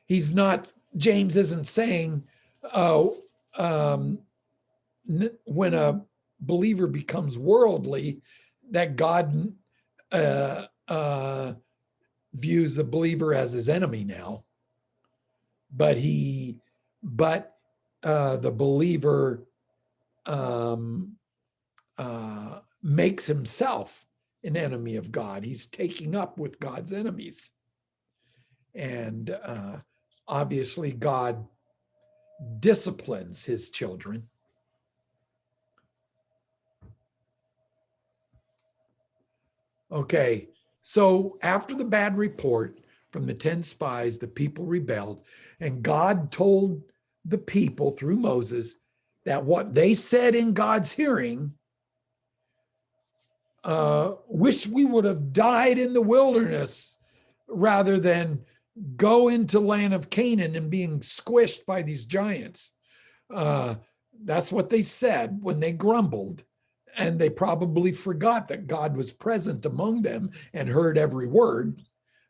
James isn't saying, when a believer becomes worldly, that God views the believer as his enemy now. But the believer makes himself an enemy of God. He's taking up with God's enemies. And obviously, God disciplines his children. Okay, so after the bad report from the 10 spies, the people rebelled, and God told the people through Moses that what they said in God's hearing, wish we would have died in the wilderness rather than go into land of Canaan and being squished by these giants. That's what they said when they grumbled. And they probably forgot that God was present among them and heard every word.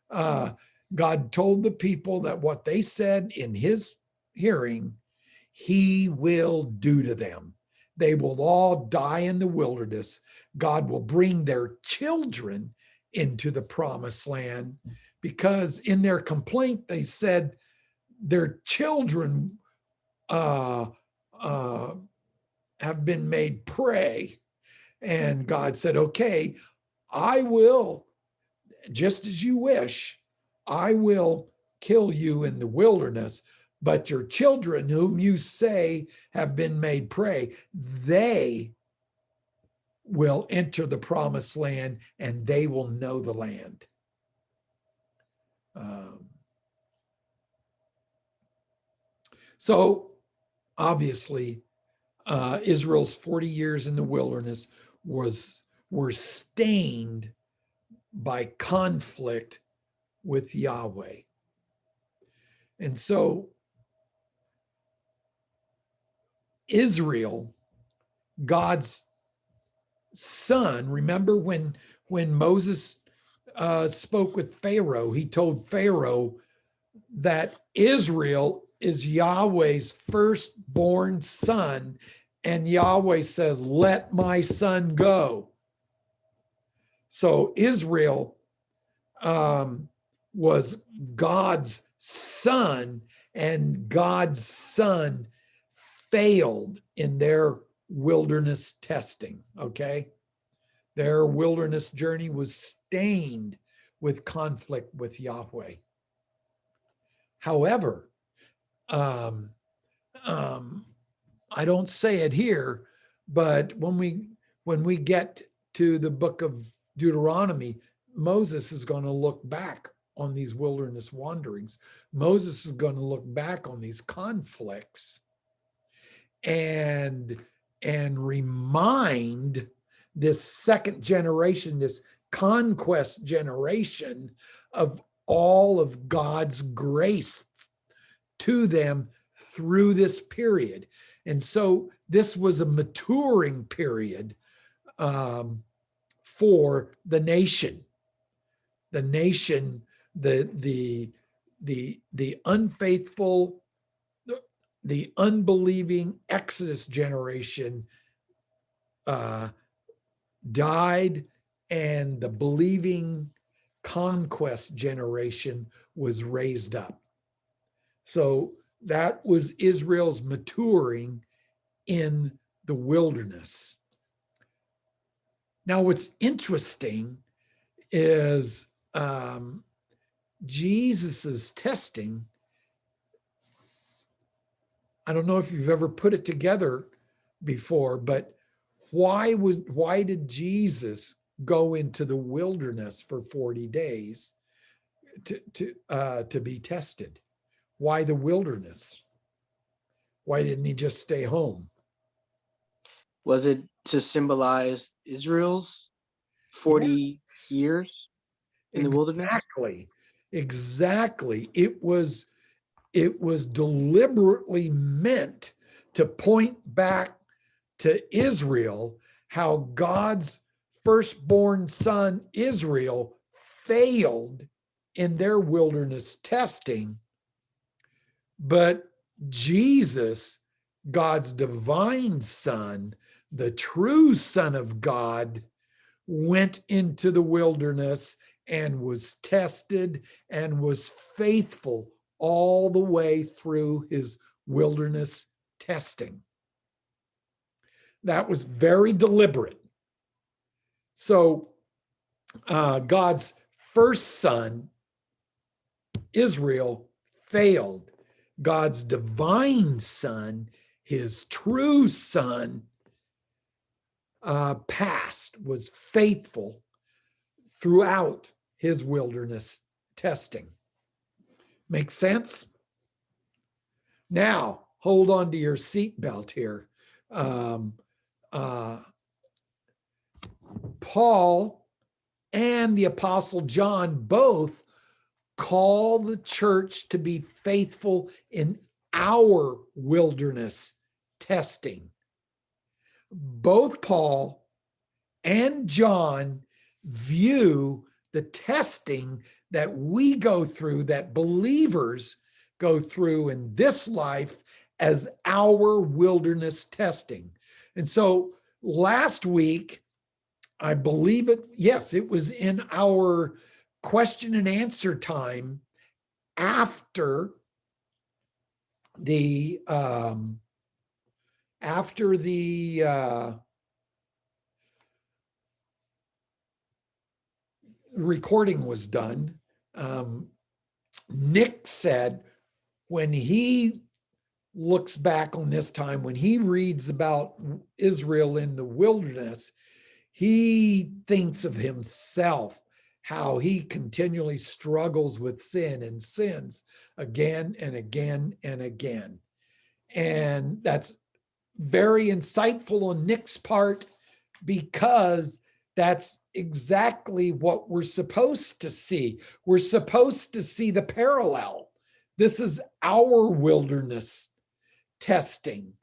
God told the people that what they said in his hearing, he will do to them. They will all die in the wilderness. God will bring their children into the promised land, because in their complaint, they said their children have been made prey. And God said, okay, I will, just as you wish, I will kill you in the wilderness, but your children whom you say have been made prey, they will enter the promised land and they will know the land. So obviously, Israel's 40 years in the wilderness were stained by conflict with Yahweh. And so Israel, God's son, remember when Moses spoke with Pharaoh, he told Pharaoh that Israel is Yahweh's firstborn son, and Yahweh says, let my son go. So Israel was God's son, and God's son failed in their wilderness testing, okay? Their wilderness journey was stained with conflict with Yahweh. However, I don't say it here, but when we get to the book of Deuteronomy, Moses is going to look back on these wilderness wanderings. Moses is going to look back on these conflicts and remind this second generation, this conquest generation, of all of God's grace to them through this period. And so this was a maturing period for the nation. The nation, the unfaithful, the unbelieving Exodus generation died, and the believing conquest generation was raised up. So that was Israel's maturing in the wilderness. Now, what's interesting is Jesus's testing. I don't know if you've ever put it together before, but why did Jesus go into the wilderness for 40 days to be tested? Why the wilderness? Why didn't he just stay home? Was it to symbolize Israel's 40 Yes. years in the wilderness? Exactly. It was deliberately meant to point back to Israel, how God's firstborn son Israel failed in their wilderness testing, but Jesus, God's divine son, the true Son of God, went into the wilderness and was tested and was faithful all the way through his wilderness testing. That was very deliberate. So God's first son, Israel, failed. God's divine son, his true son, passed, was faithful throughout his wilderness testing. Make sense? Now, hold on to your seatbelt here. Paul and the Apostle John both call the church to be faithful in our wilderness testing. Both Paul and John view the testing that we go through, that believers go through in this life, as our wilderness testing. And so last week, I believe it, yes, it was in our question and answer time after the recording was done. Nick said when he looks back on this time, when he reads about Israel in the wilderness, he thinks of himself, how he continually struggles with sin and sins again and again and again. And that's very insightful on Nick's part, because that's exactly what we're supposed to see. We're supposed to see the parallel. This is our wilderness testing.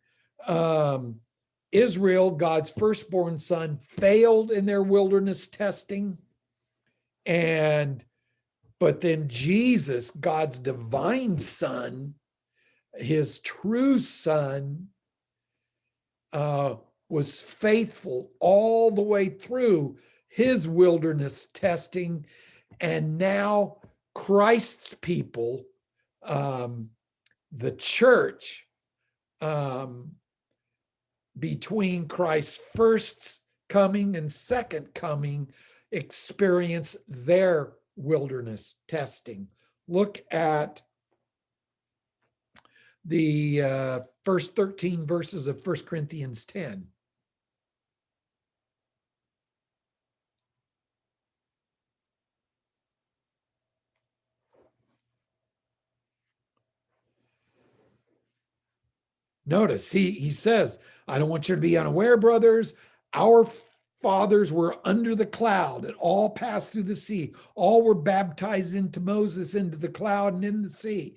Israel, God's firstborn son, failed in their wilderness testing. But then Jesus, God's divine son, his true son, was faithful all the way through his wilderness testing. And now Christ's people, the church, between Christ's first coming and second coming, experience their wilderness testing. Look at the first 13 verses of 1 Corinthians 10. Notice he says, I don't want you to be unaware, brothers. Our fathers were under the cloud and all passed through the sea. All were baptized into Moses into the cloud and in the sea.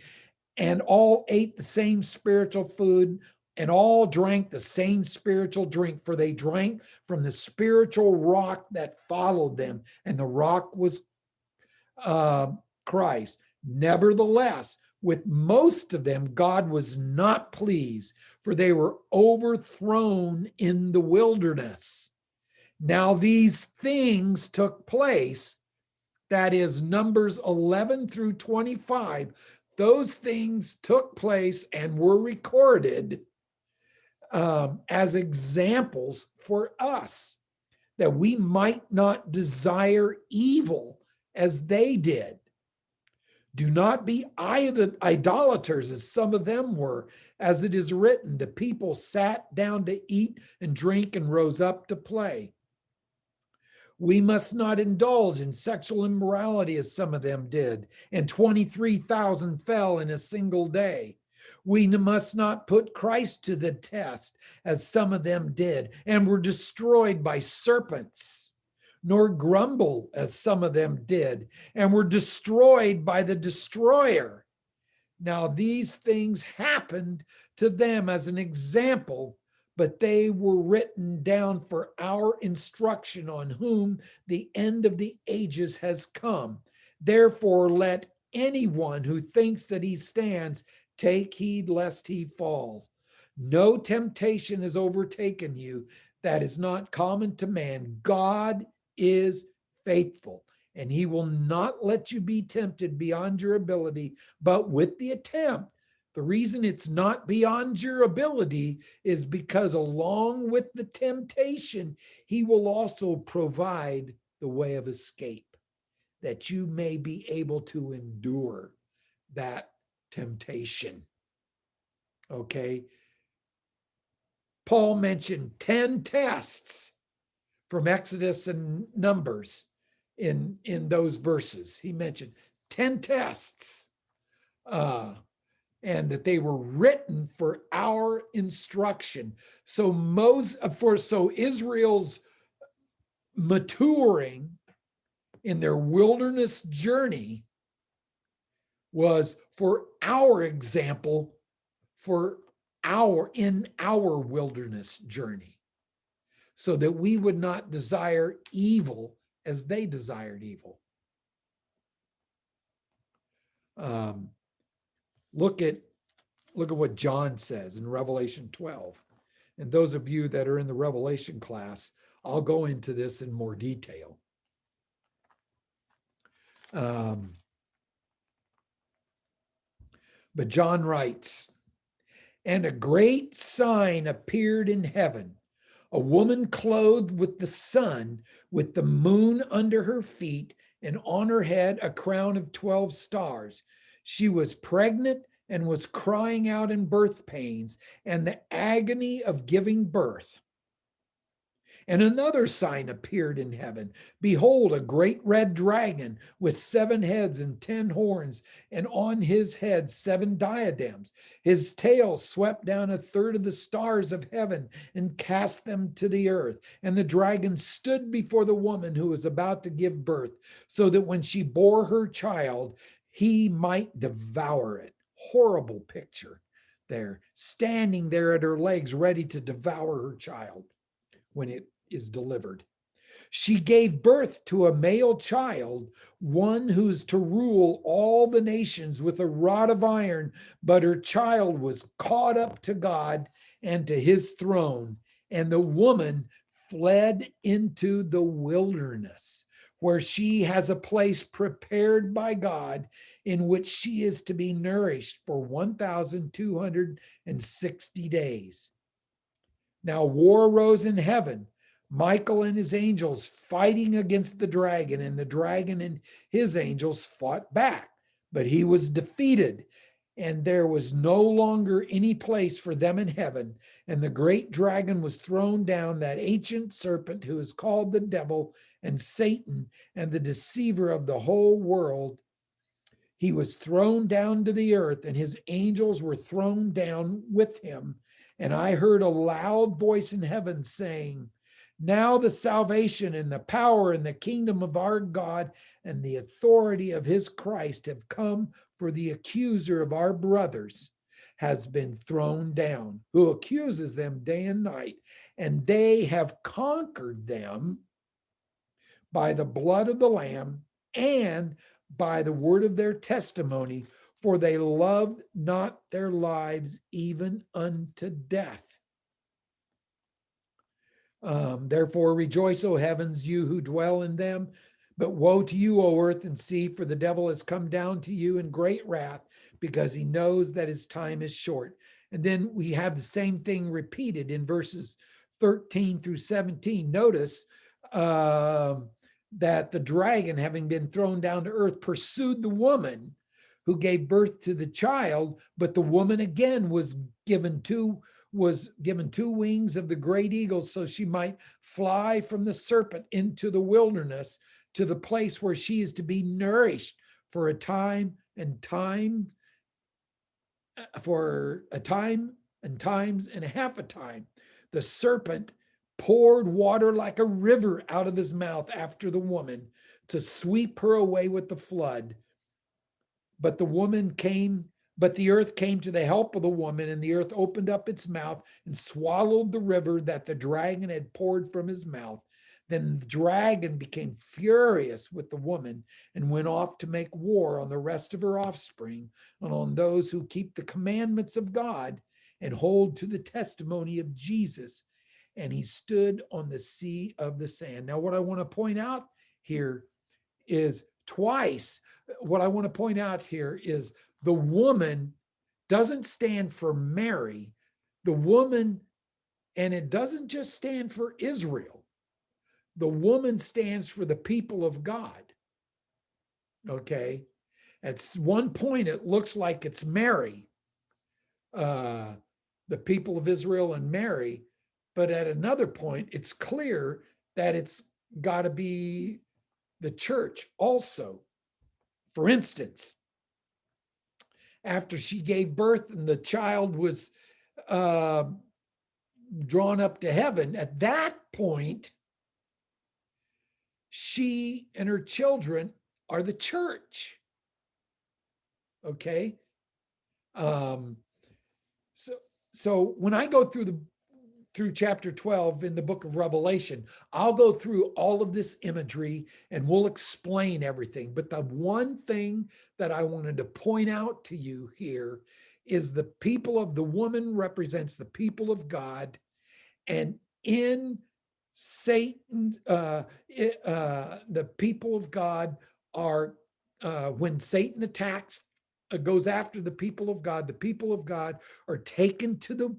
And all ate the same spiritual food and all drank the same spiritual drink, for they drank from the spiritual rock that followed them. And the rock was Christ. Nevertheless, with most of them, God was not pleased, for they were overthrown in the wilderness. Now, these things took place, that is Numbers 11 through 25. Those things took place and were recorded as examples for us, that we might not desire evil as they did. Do not be idolaters as some of them were, as it is written, the people sat down to eat and drink and rose up to play. We must not indulge in sexual immorality as some of them did, and 23,000 fell in a single day. We must not put Christ to the test, as some of them did, and were destroyed by serpents, nor grumble, as some of them did, and were destroyed by the destroyer. Now, these things happened to them as an example, but they were written down for our instruction, on whom the end of the ages has come. Therefore, let anyone who thinks that he stands take heed lest he falls. No temptation has overtaken you that is not common to man. God is faithful, and he will not let you be tempted beyond your ability, but with the attempt. The reason it's not beyond your ability is because along with the temptation, he will also provide the way of escape, that you may be able to endure that temptation. Okay. Paul mentioned 10 tests from Exodus and Numbers in those verses. He mentioned 10 tests, and that they were written for our instruction. So Israel's maturing in their wilderness journey was for our example, in our wilderness journey, so that we would not desire evil as they desired evil. Look at what John says in Revelation 12. And those of you that are in the Revelation class, I'll go into this in more detail. But John writes, and a great sign appeared in heaven, a woman clothed with the sun, with the moon under her feet, and on her head a crown of 12 stars. She was pregnant and was crying out in birth pains and the agony of giving birth. And another sign appeared in heaven. Behold, a great red dragon with 7 heads and 10 horns, and on his head 7 diadems. His tail swept down a third of the stars of heaven and cast them to the earth. And the dragon stood before the woman who was about to give birth, so that when she bore her child, he might devour it. Horrible picture there, standing there at her legs, ready to devour her child when it is delivered. She gave birth to a male child, one who's to rule all the nations with a rod of iron, but her child was caught up to God and to his throne. And the woman fled into the wilderness, where she has a place prepared by God, in which she is to be nourished for 1,260 days. Now war arose in heaven, Michael and his angels fighting against the dragon, and the dragon and his angels fought back, but he was defeated, and there was no longer any place for them in heaven. And the great dragon was thrown down, that ancient serpent who is called the devil and Satan, and the deceiver of the whole world. He was thrown down to the earth, and his angels were thrown down with him. And I heard a loud voice in heaven saying, now the salvation and the power and the kingdom of our God and the authority of his Christ have come, for the accuser of our brothers has been thrown down, who accuses them day and night. And they have conquered them by the blood of the Lamb and by the word of their testimony, for they loved not their lives even unto death. Therefore rejoice, O heavens, you who dwell in them. But woe to you, O earth and sea, for the devil has come down to you in great wrath, because he knows that his time is short. And then we have the same thing repeated in verses 13 through 17. Notice that the dragon, having been thrown down to earth, pursued the woman who gave birth to the child, but the woman again was given two wings of the great eagle, so she might fly from the serpent into the wilderness, to the place where she is to be nourished for a time for a time and times and a half a time, the serpent poured water like a river out of his mouth after the woman to sweep her away with the flood. But the earth came to the help of the woman, and the earth opened up its mouth and swallowed the river that the dragon had poured from his mouth. Then the dragon became furious with the woman and went off to make war on the rest of her offspring and on those who keep the commandments of God and hold to the testimony of Jesus. And he stood on the sea of the sand. Now, what I want to point out here is what I want to point out here is the woman doesn't stand for Mary. The woman, and it doesn't just stand for Israel. The woman stands for the people of God. Okay. At one point, it looks like it's Mary, the people of Israel and Mary. But at another point, it's clear that it's got to be the church also. For instance, after she gave birth and the child was drawn up to heaven, at that point, she and her children are the church. Okay. So when I go through chapter 12 in the book of Revelation, I'll go through all of this imagery and we'll explain everything. But the one thing that I wanted to point out to you here is the the woman represents the people of God. And in Satan, the people of God are, when Satan attacks, goes after the people of God are taken to the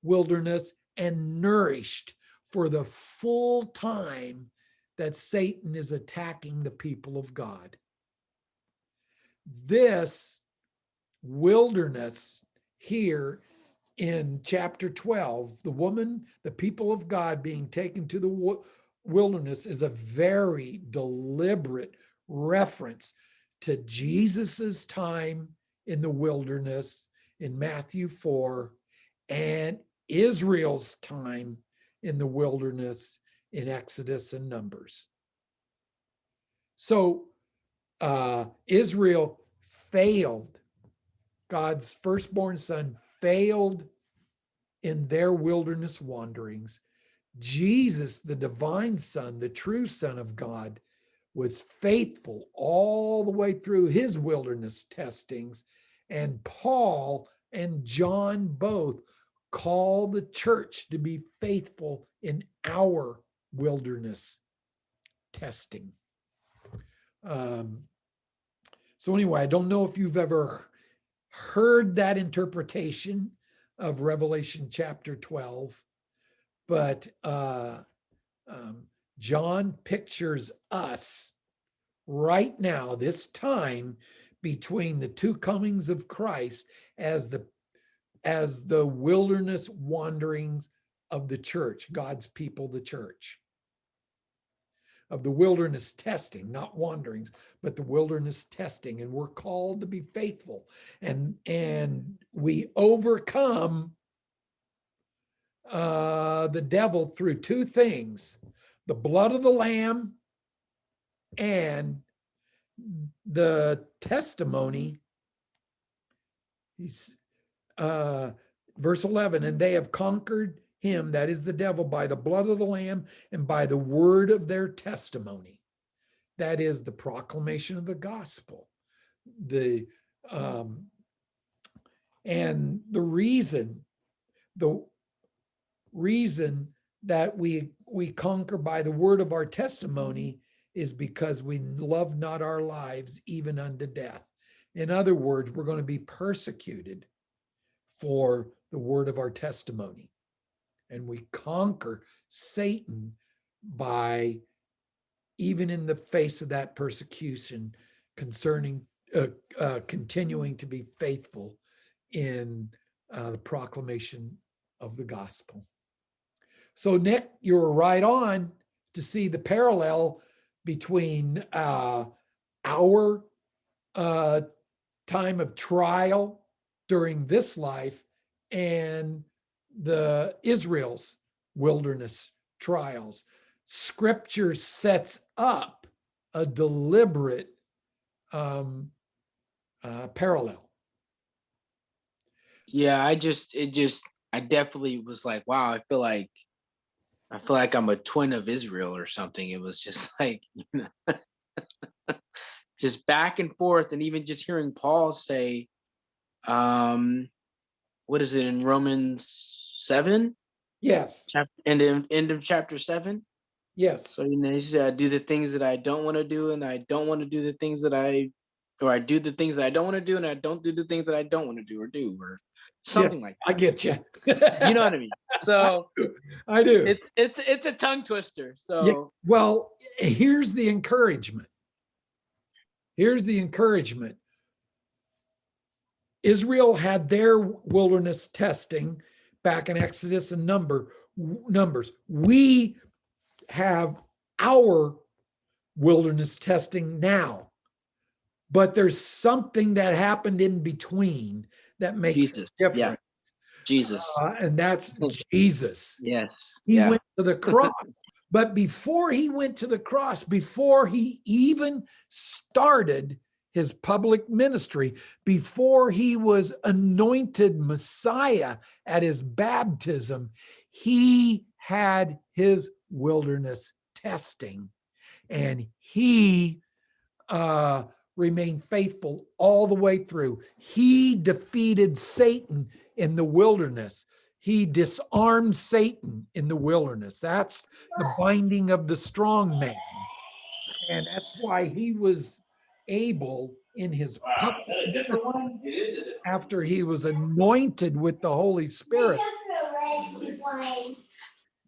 wilderness and nourished for the full time that Satan is attacking the people of God. This wilderness here in chapter 12, the people of God being taken to the wilderness, is a very deliberate reference to Jesus's time in the wilderness in Matthew 4 and Israel's time in the wilderness in Exodus and Numbers. So Israel failed. God's firstborn son failed in their wilderness wanderings. Jesus, the divine son, the true son of God, was faithful all the way through his wilderness testings. And Paul and John both call the church to be faithful in our wilderness testing. So anyway, I don't know if you've ever heard that interpretation of Revelation chapter 12, but John pictures us right now, this time between the two comings of Christ, as the wilderness wanderings of the church, God's people, the church. Of the wilderness testing, not wanderings, but the wilderness testing. And we're called to be faithful. And we overcome the devil through two things: the blood of the Lamb and the testimony. Verse 11, and they have conquered him, that is the devil, by the blood of the Lamb and by the word of their testimony. That is the proclamation of the gospel. And the reason that we conquer by the word of our testimony is because we love not our lives even unto death. In other words, we're going to be persecuted for the word of our testimony. And we conquer Satan by, even in the face of that persecution, continuing to be faithful in the proclamation of the gospel. So Nick, you were right on to see the parallel between our time of trial during this life and the Israel's wilderness trials. Scripture sets up a deliberate parallel. Yeah, I definitely was like, wow, I feel like I'm a twin of Israel or something. It was just like, just back and forth. And even just hearing Paul say, what is it in Romans 7? Yes. End of chapter 7. Yes. So, he said, I do the things that I don't want to do, and I don't want to do the things that I do the things that I don't want to do, and I don't do the things that I don't want to do, or something like that. I get you. You know what I mean? So I do. it's a tongue twister. So Yeah. Well, here's the encouragement. Israel had their wilderness testing back in Exodus and Numbers. We have our wilderness testing now, but there's something that happened in between that makes Jesus, a difference. yeah. Jesus. And that's Jesus. Yes. He went to the cross. But before he went to the cross, before he even started his public ministry, before he was anointed Messiah at his baptism, he had his wilderness testing, and he remained faithful all the way through. He defeated Satan in the wilderness. He disarmed Satan in the wilderness. That's the binding of the strong man. And that's why he was able in his public, after he was anointed with the Holy Spirit,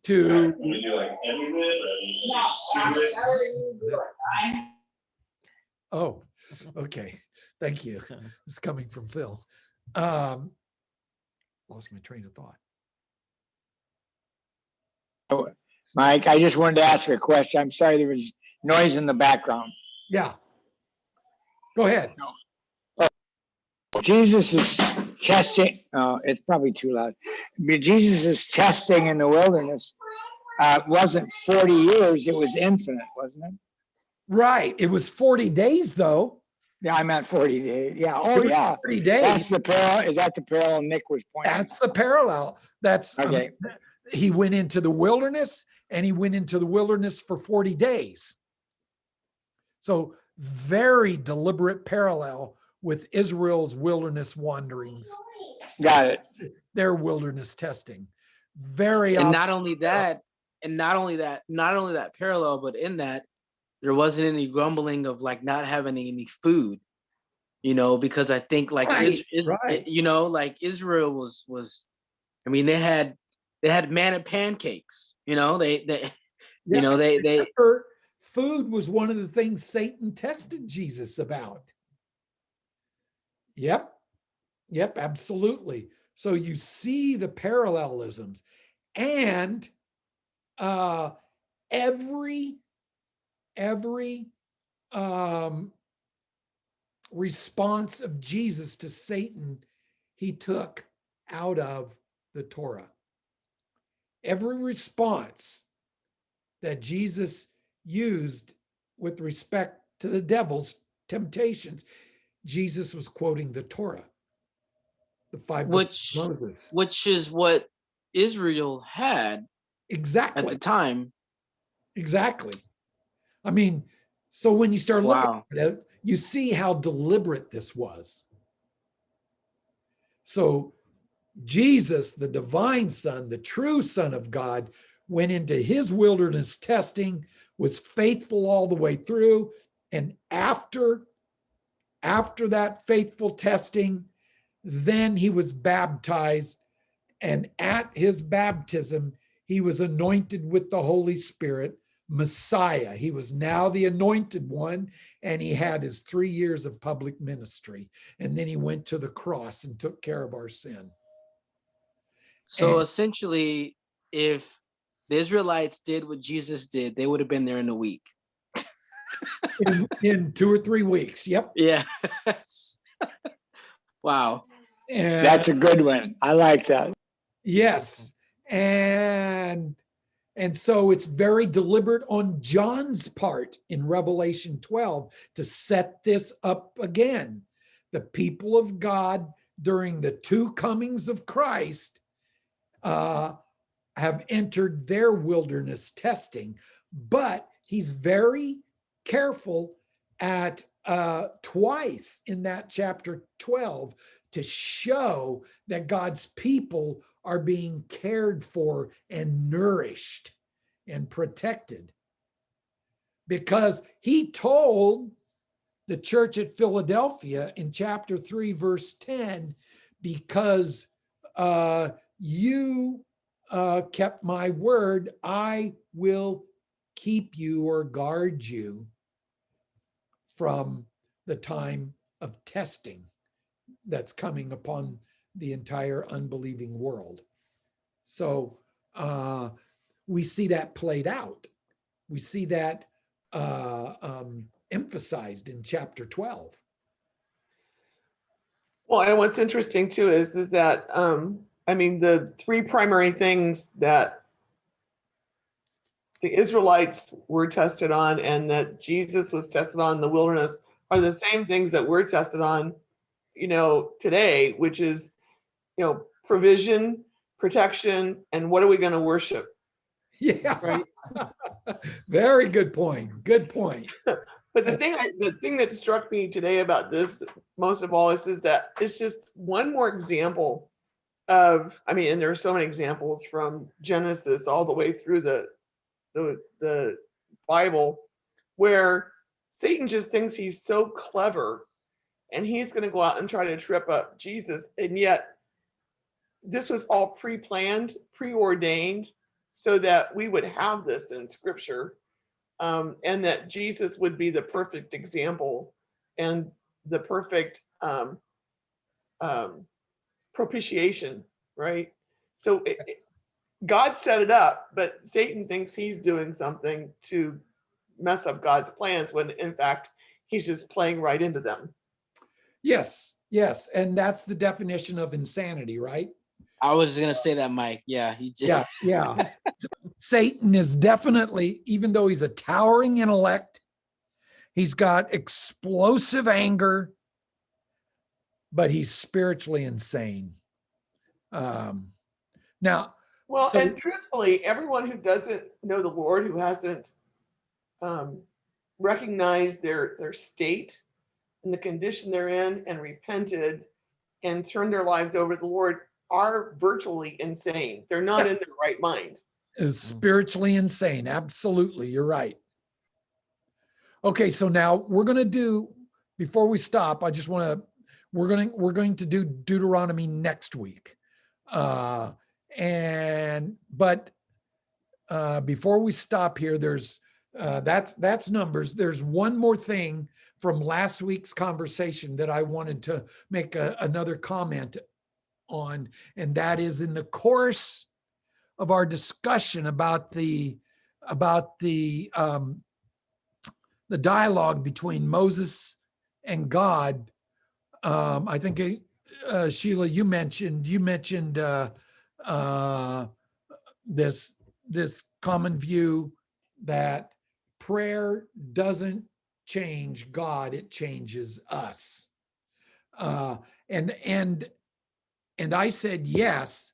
to oh, okay. Thank you. It's coming from Phil. Lost my train of thought. Mike, I just wanted to ask a question. I'm sorry there was noise in the background. Yeah. Go ahead. Jesus is testing. It's probably too loud. But Jesus is testing in the wilderness. Wasn't 40 years, it was infinite, wasn't it? Right. It was 40 days, though. Yeah, I meant 40 days. Yeah. Oh, yeah. 40 days. That's the parallel. Is that the parallel Nick was pointing out? That's the parallel. That's okay. He went into the wilderness, and he went into the wilderness for 40 days. So very deliberate parallel with Israel's wilderness wanderings. Got it. Their wilderness testing. Very. And not only that parallel, but in that there wasn't any grumbling of like not having any food, because I think like right. like Israel was, I mean, they had manna pancakes, food was one of the things Satan tested Jesus about. Yep, absolutely. So you see the parallelisms, and every response of Jesus to Satan, he took out of the Torah. Every response that Jesus used with respect to the devil's temptations, Jesus was quoting the Torah, the 5 books of Moses, which is what Israel had exactly at the time. Exactly. I mean, so when you start looking at it, you see how deliberate this was. So Jesus, the divine Son, the true Son of God, went into his wilderness testing, was faithful all the way through. And after that faithful testing, then he was baptized. And at his baptism, he was anointed with the Holy Spirit, Messiah. He was now the anointed one, and he had his 3 years of public ministry. And then he went to the cross and took care of our sin. So essentially, if the Israelites did what Jesus did, they would have been there in a week. in 2 or 3 weeks. Yep. Yeah. Wow. And That's a good one. I like that. yes. And so it's very deliberate on John's part in Revelation 12 to set this up again. The people of God during the two comings of Christ have entered their wilderness testing, but he's very careful at twice in that chapter 12 to show that God's people are being cared for and nourished and protected. Because he told the church at Philadelphia in chapter 3, verse 10, because you kept my word, I will keep you or guard you from the time of testing that's coming upon the entire unbelieving world. So we see that played out. We see that emphasized in chapter 12. Well, and what's interesting too is that I mean, the three primary things that the Israelites were tested on and that Jesus was tested on in the wilderness are the same things that we're tested on, today, which is, provision, protection, and what are we going to worship? Yeah. Right. Very good point. Good point. But the thing that struck me today about this most of all is that it's just one more example of, and there are so many examples from Genesis all the way through the Bible where Satan just thinks he's so clever and he's going to go out and try to trip up Jesus. And yet this was all pre-planned, preordained so that we would have this in scripture. And that Jesus would be the perfect example and the perfect propitiation, right? So God set it up, but Satan thinks he's doing something to mess up God's plans when in fact he's just playing right into them. Yes, yes. And that's the definition of insanity, right? I was going to say that, Mike. Yeah. Yeah. So Satan is definitely, even though he's a towering intellect, he's got explosive anger, but he's spiritually insane. Now, well, so, and truthfully, everyone who doesn't know the Lord, who hasn't recognized their state and the condition they're in and repented and turned their lives over to the Lord are virtually insane. They're not in their right mind. is spiritually insane. Absolutely. You're right. Okay. So now we're going to do, before we stop, I just want to, we're going to do Deuteronomy next week. But before we stop here, there's, that's Numbers. There's one more thing from last week's conversation that I wanted to make another comment on, and that is in the course of our discussion about the dialogue between Moses and God. I think Sheila, you mentioned this common view that prayer doesn't change God, it changes us. And I said yes,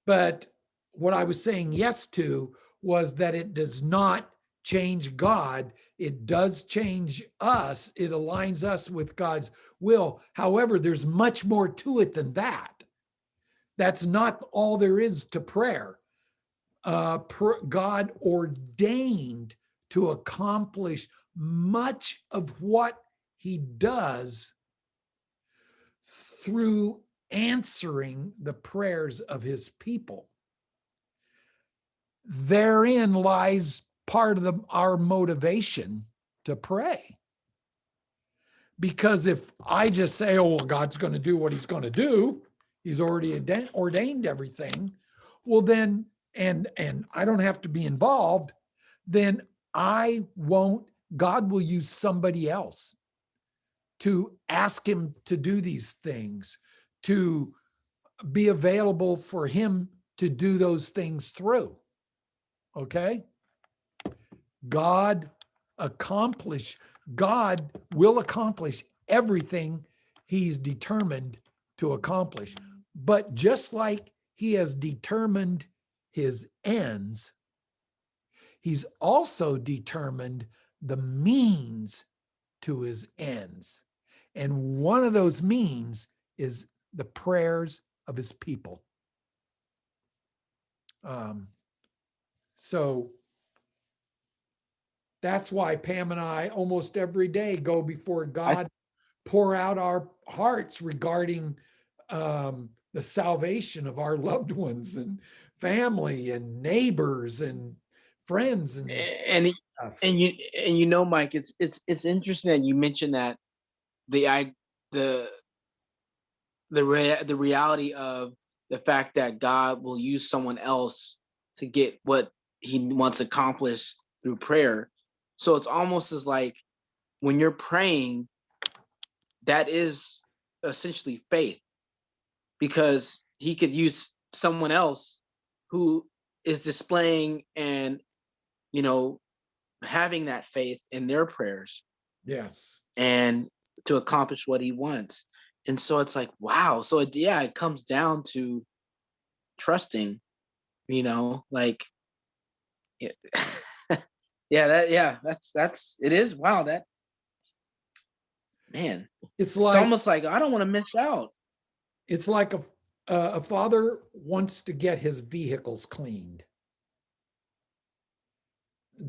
but what I was saying yes to was that it does not change God. It does change us. It aligns us with God's will. However, there's much more to it than that. That's not all there is to prayer. God ordained to accomplish much of what he does through answering the prayers of his people. Therein lies part of our motivation to pray. Because if I just say, oh, well, God's going to do what he's going to do, he's already ordained everything, well then, and I don't have to be involved, then God will use somebody else to ask him to do these things, to be available for him to do those things through. Okay? God will accomplish everything he's determined to accomplish. But just like he has determined his ends, he's also determined the means to his ends. And one of those means is the prayers of his people. So that's why Pam and I almost every day go before God, pour out our hearts regarding the salvation of our loved ones and family and neighbors and friends and stuff. And you know, Mike, it's interesting that you mentioned that the reality of the fact that God will use someone else to get what he wants accomplished through prayer. So it's almost as like when you're praying, that is essentially faith, because he could use someone else who is displaying and, you know, having that faith in their prayers Yes. and to accomplish what he wants. And so it's like, wow. So it comes down to trusting, you know, like, it, that's it is. Wow. That, man, It's it's like almost like I don't want to miss out. it's like a father wants to get his vehicles cleaned.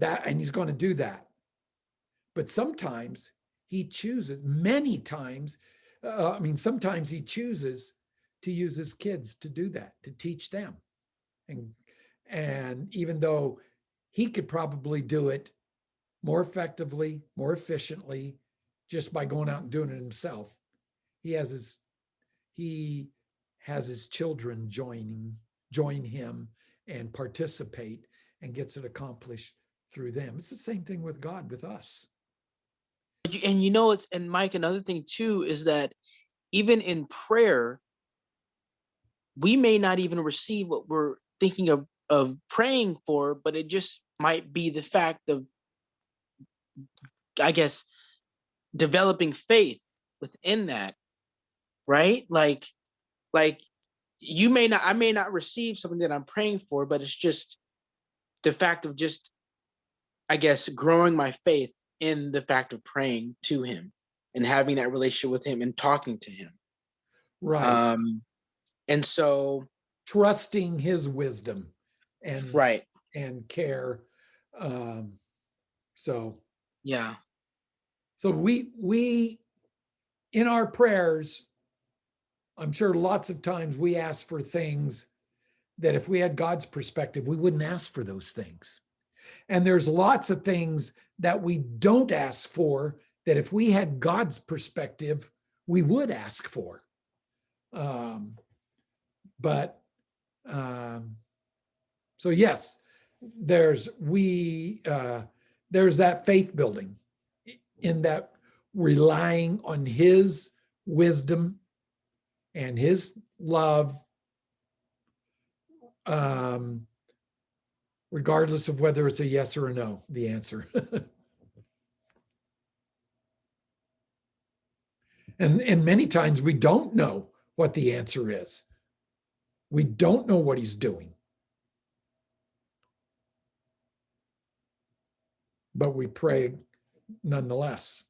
And he's going to do that. But sometimes he chooses, many times, sometimes he chooses to use his kids to do that, to teach them. And even though he could probably do it more effectively, more efficiently, just by going out and doing it himself, he has his children join him and participate and gets it accomplished through them. It's the same thing with God, with us. And you know, and Mike, another thing too is that even in prayer, we may not even receive what we're thinking of praying for, but it just might be the fact of, I guess, developing faith within that, right? Like I may not receive something that I'm praying for, but it's just the fact of just, I guess, growing my faith in the fact of praying to him and having that relationship with him and talking to him. Right. And so Trusting his wisdom and right. and care. So Yeah. So we in our prayers, I'm sure lots of times we ask for things that if we had God's perspective, we wouldn't ask for those things. And there's lots of things that we don't ask for that if we had God's perspective, we would ask for. So yes, there's that faith building in that relying on his wisdom and his love, regardless of whether it's a yes or a no, the answer. And many times we don't know what the answer is. We don't know what he's doing. But we pray nonetheless.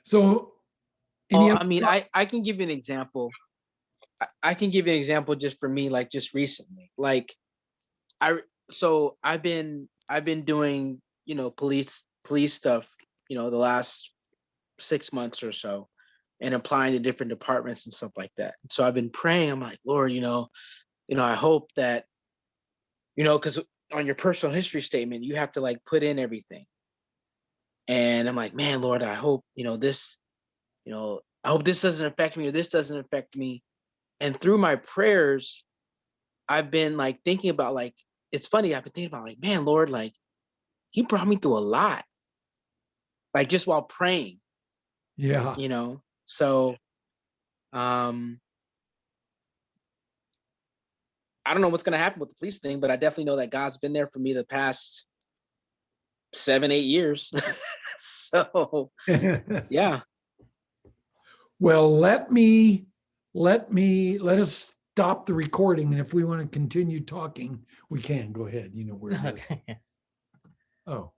So I can give you an example. I can give you an example just for me, like just recently. Like I've been doing, you know, police stuff, you know, the last 6 months or so, and applying to different departments and stuff like that. So I've been praying. I'm like, Lord, you know, I hope that, you know, because on your personal history statement, you have to like put in everything. And I'm like, man, Lord, I hope, you know, this, you know, I hope this doesn't affect me or this doesn't affect me. And through my prayers, I've been like thinking about, like, it's funny, I've been thinking about like, man, Lord, like you brought me through a lot, like just while praying, yeah. you know? So, I don't know what's going to happen with the police thing, but I definitely know that God's been there for me the past 7, 8 years. So yeah. Well, let us stop the recording. And if we want to continue talking, we can. Go ahead. You know where it is. Okay. Oh.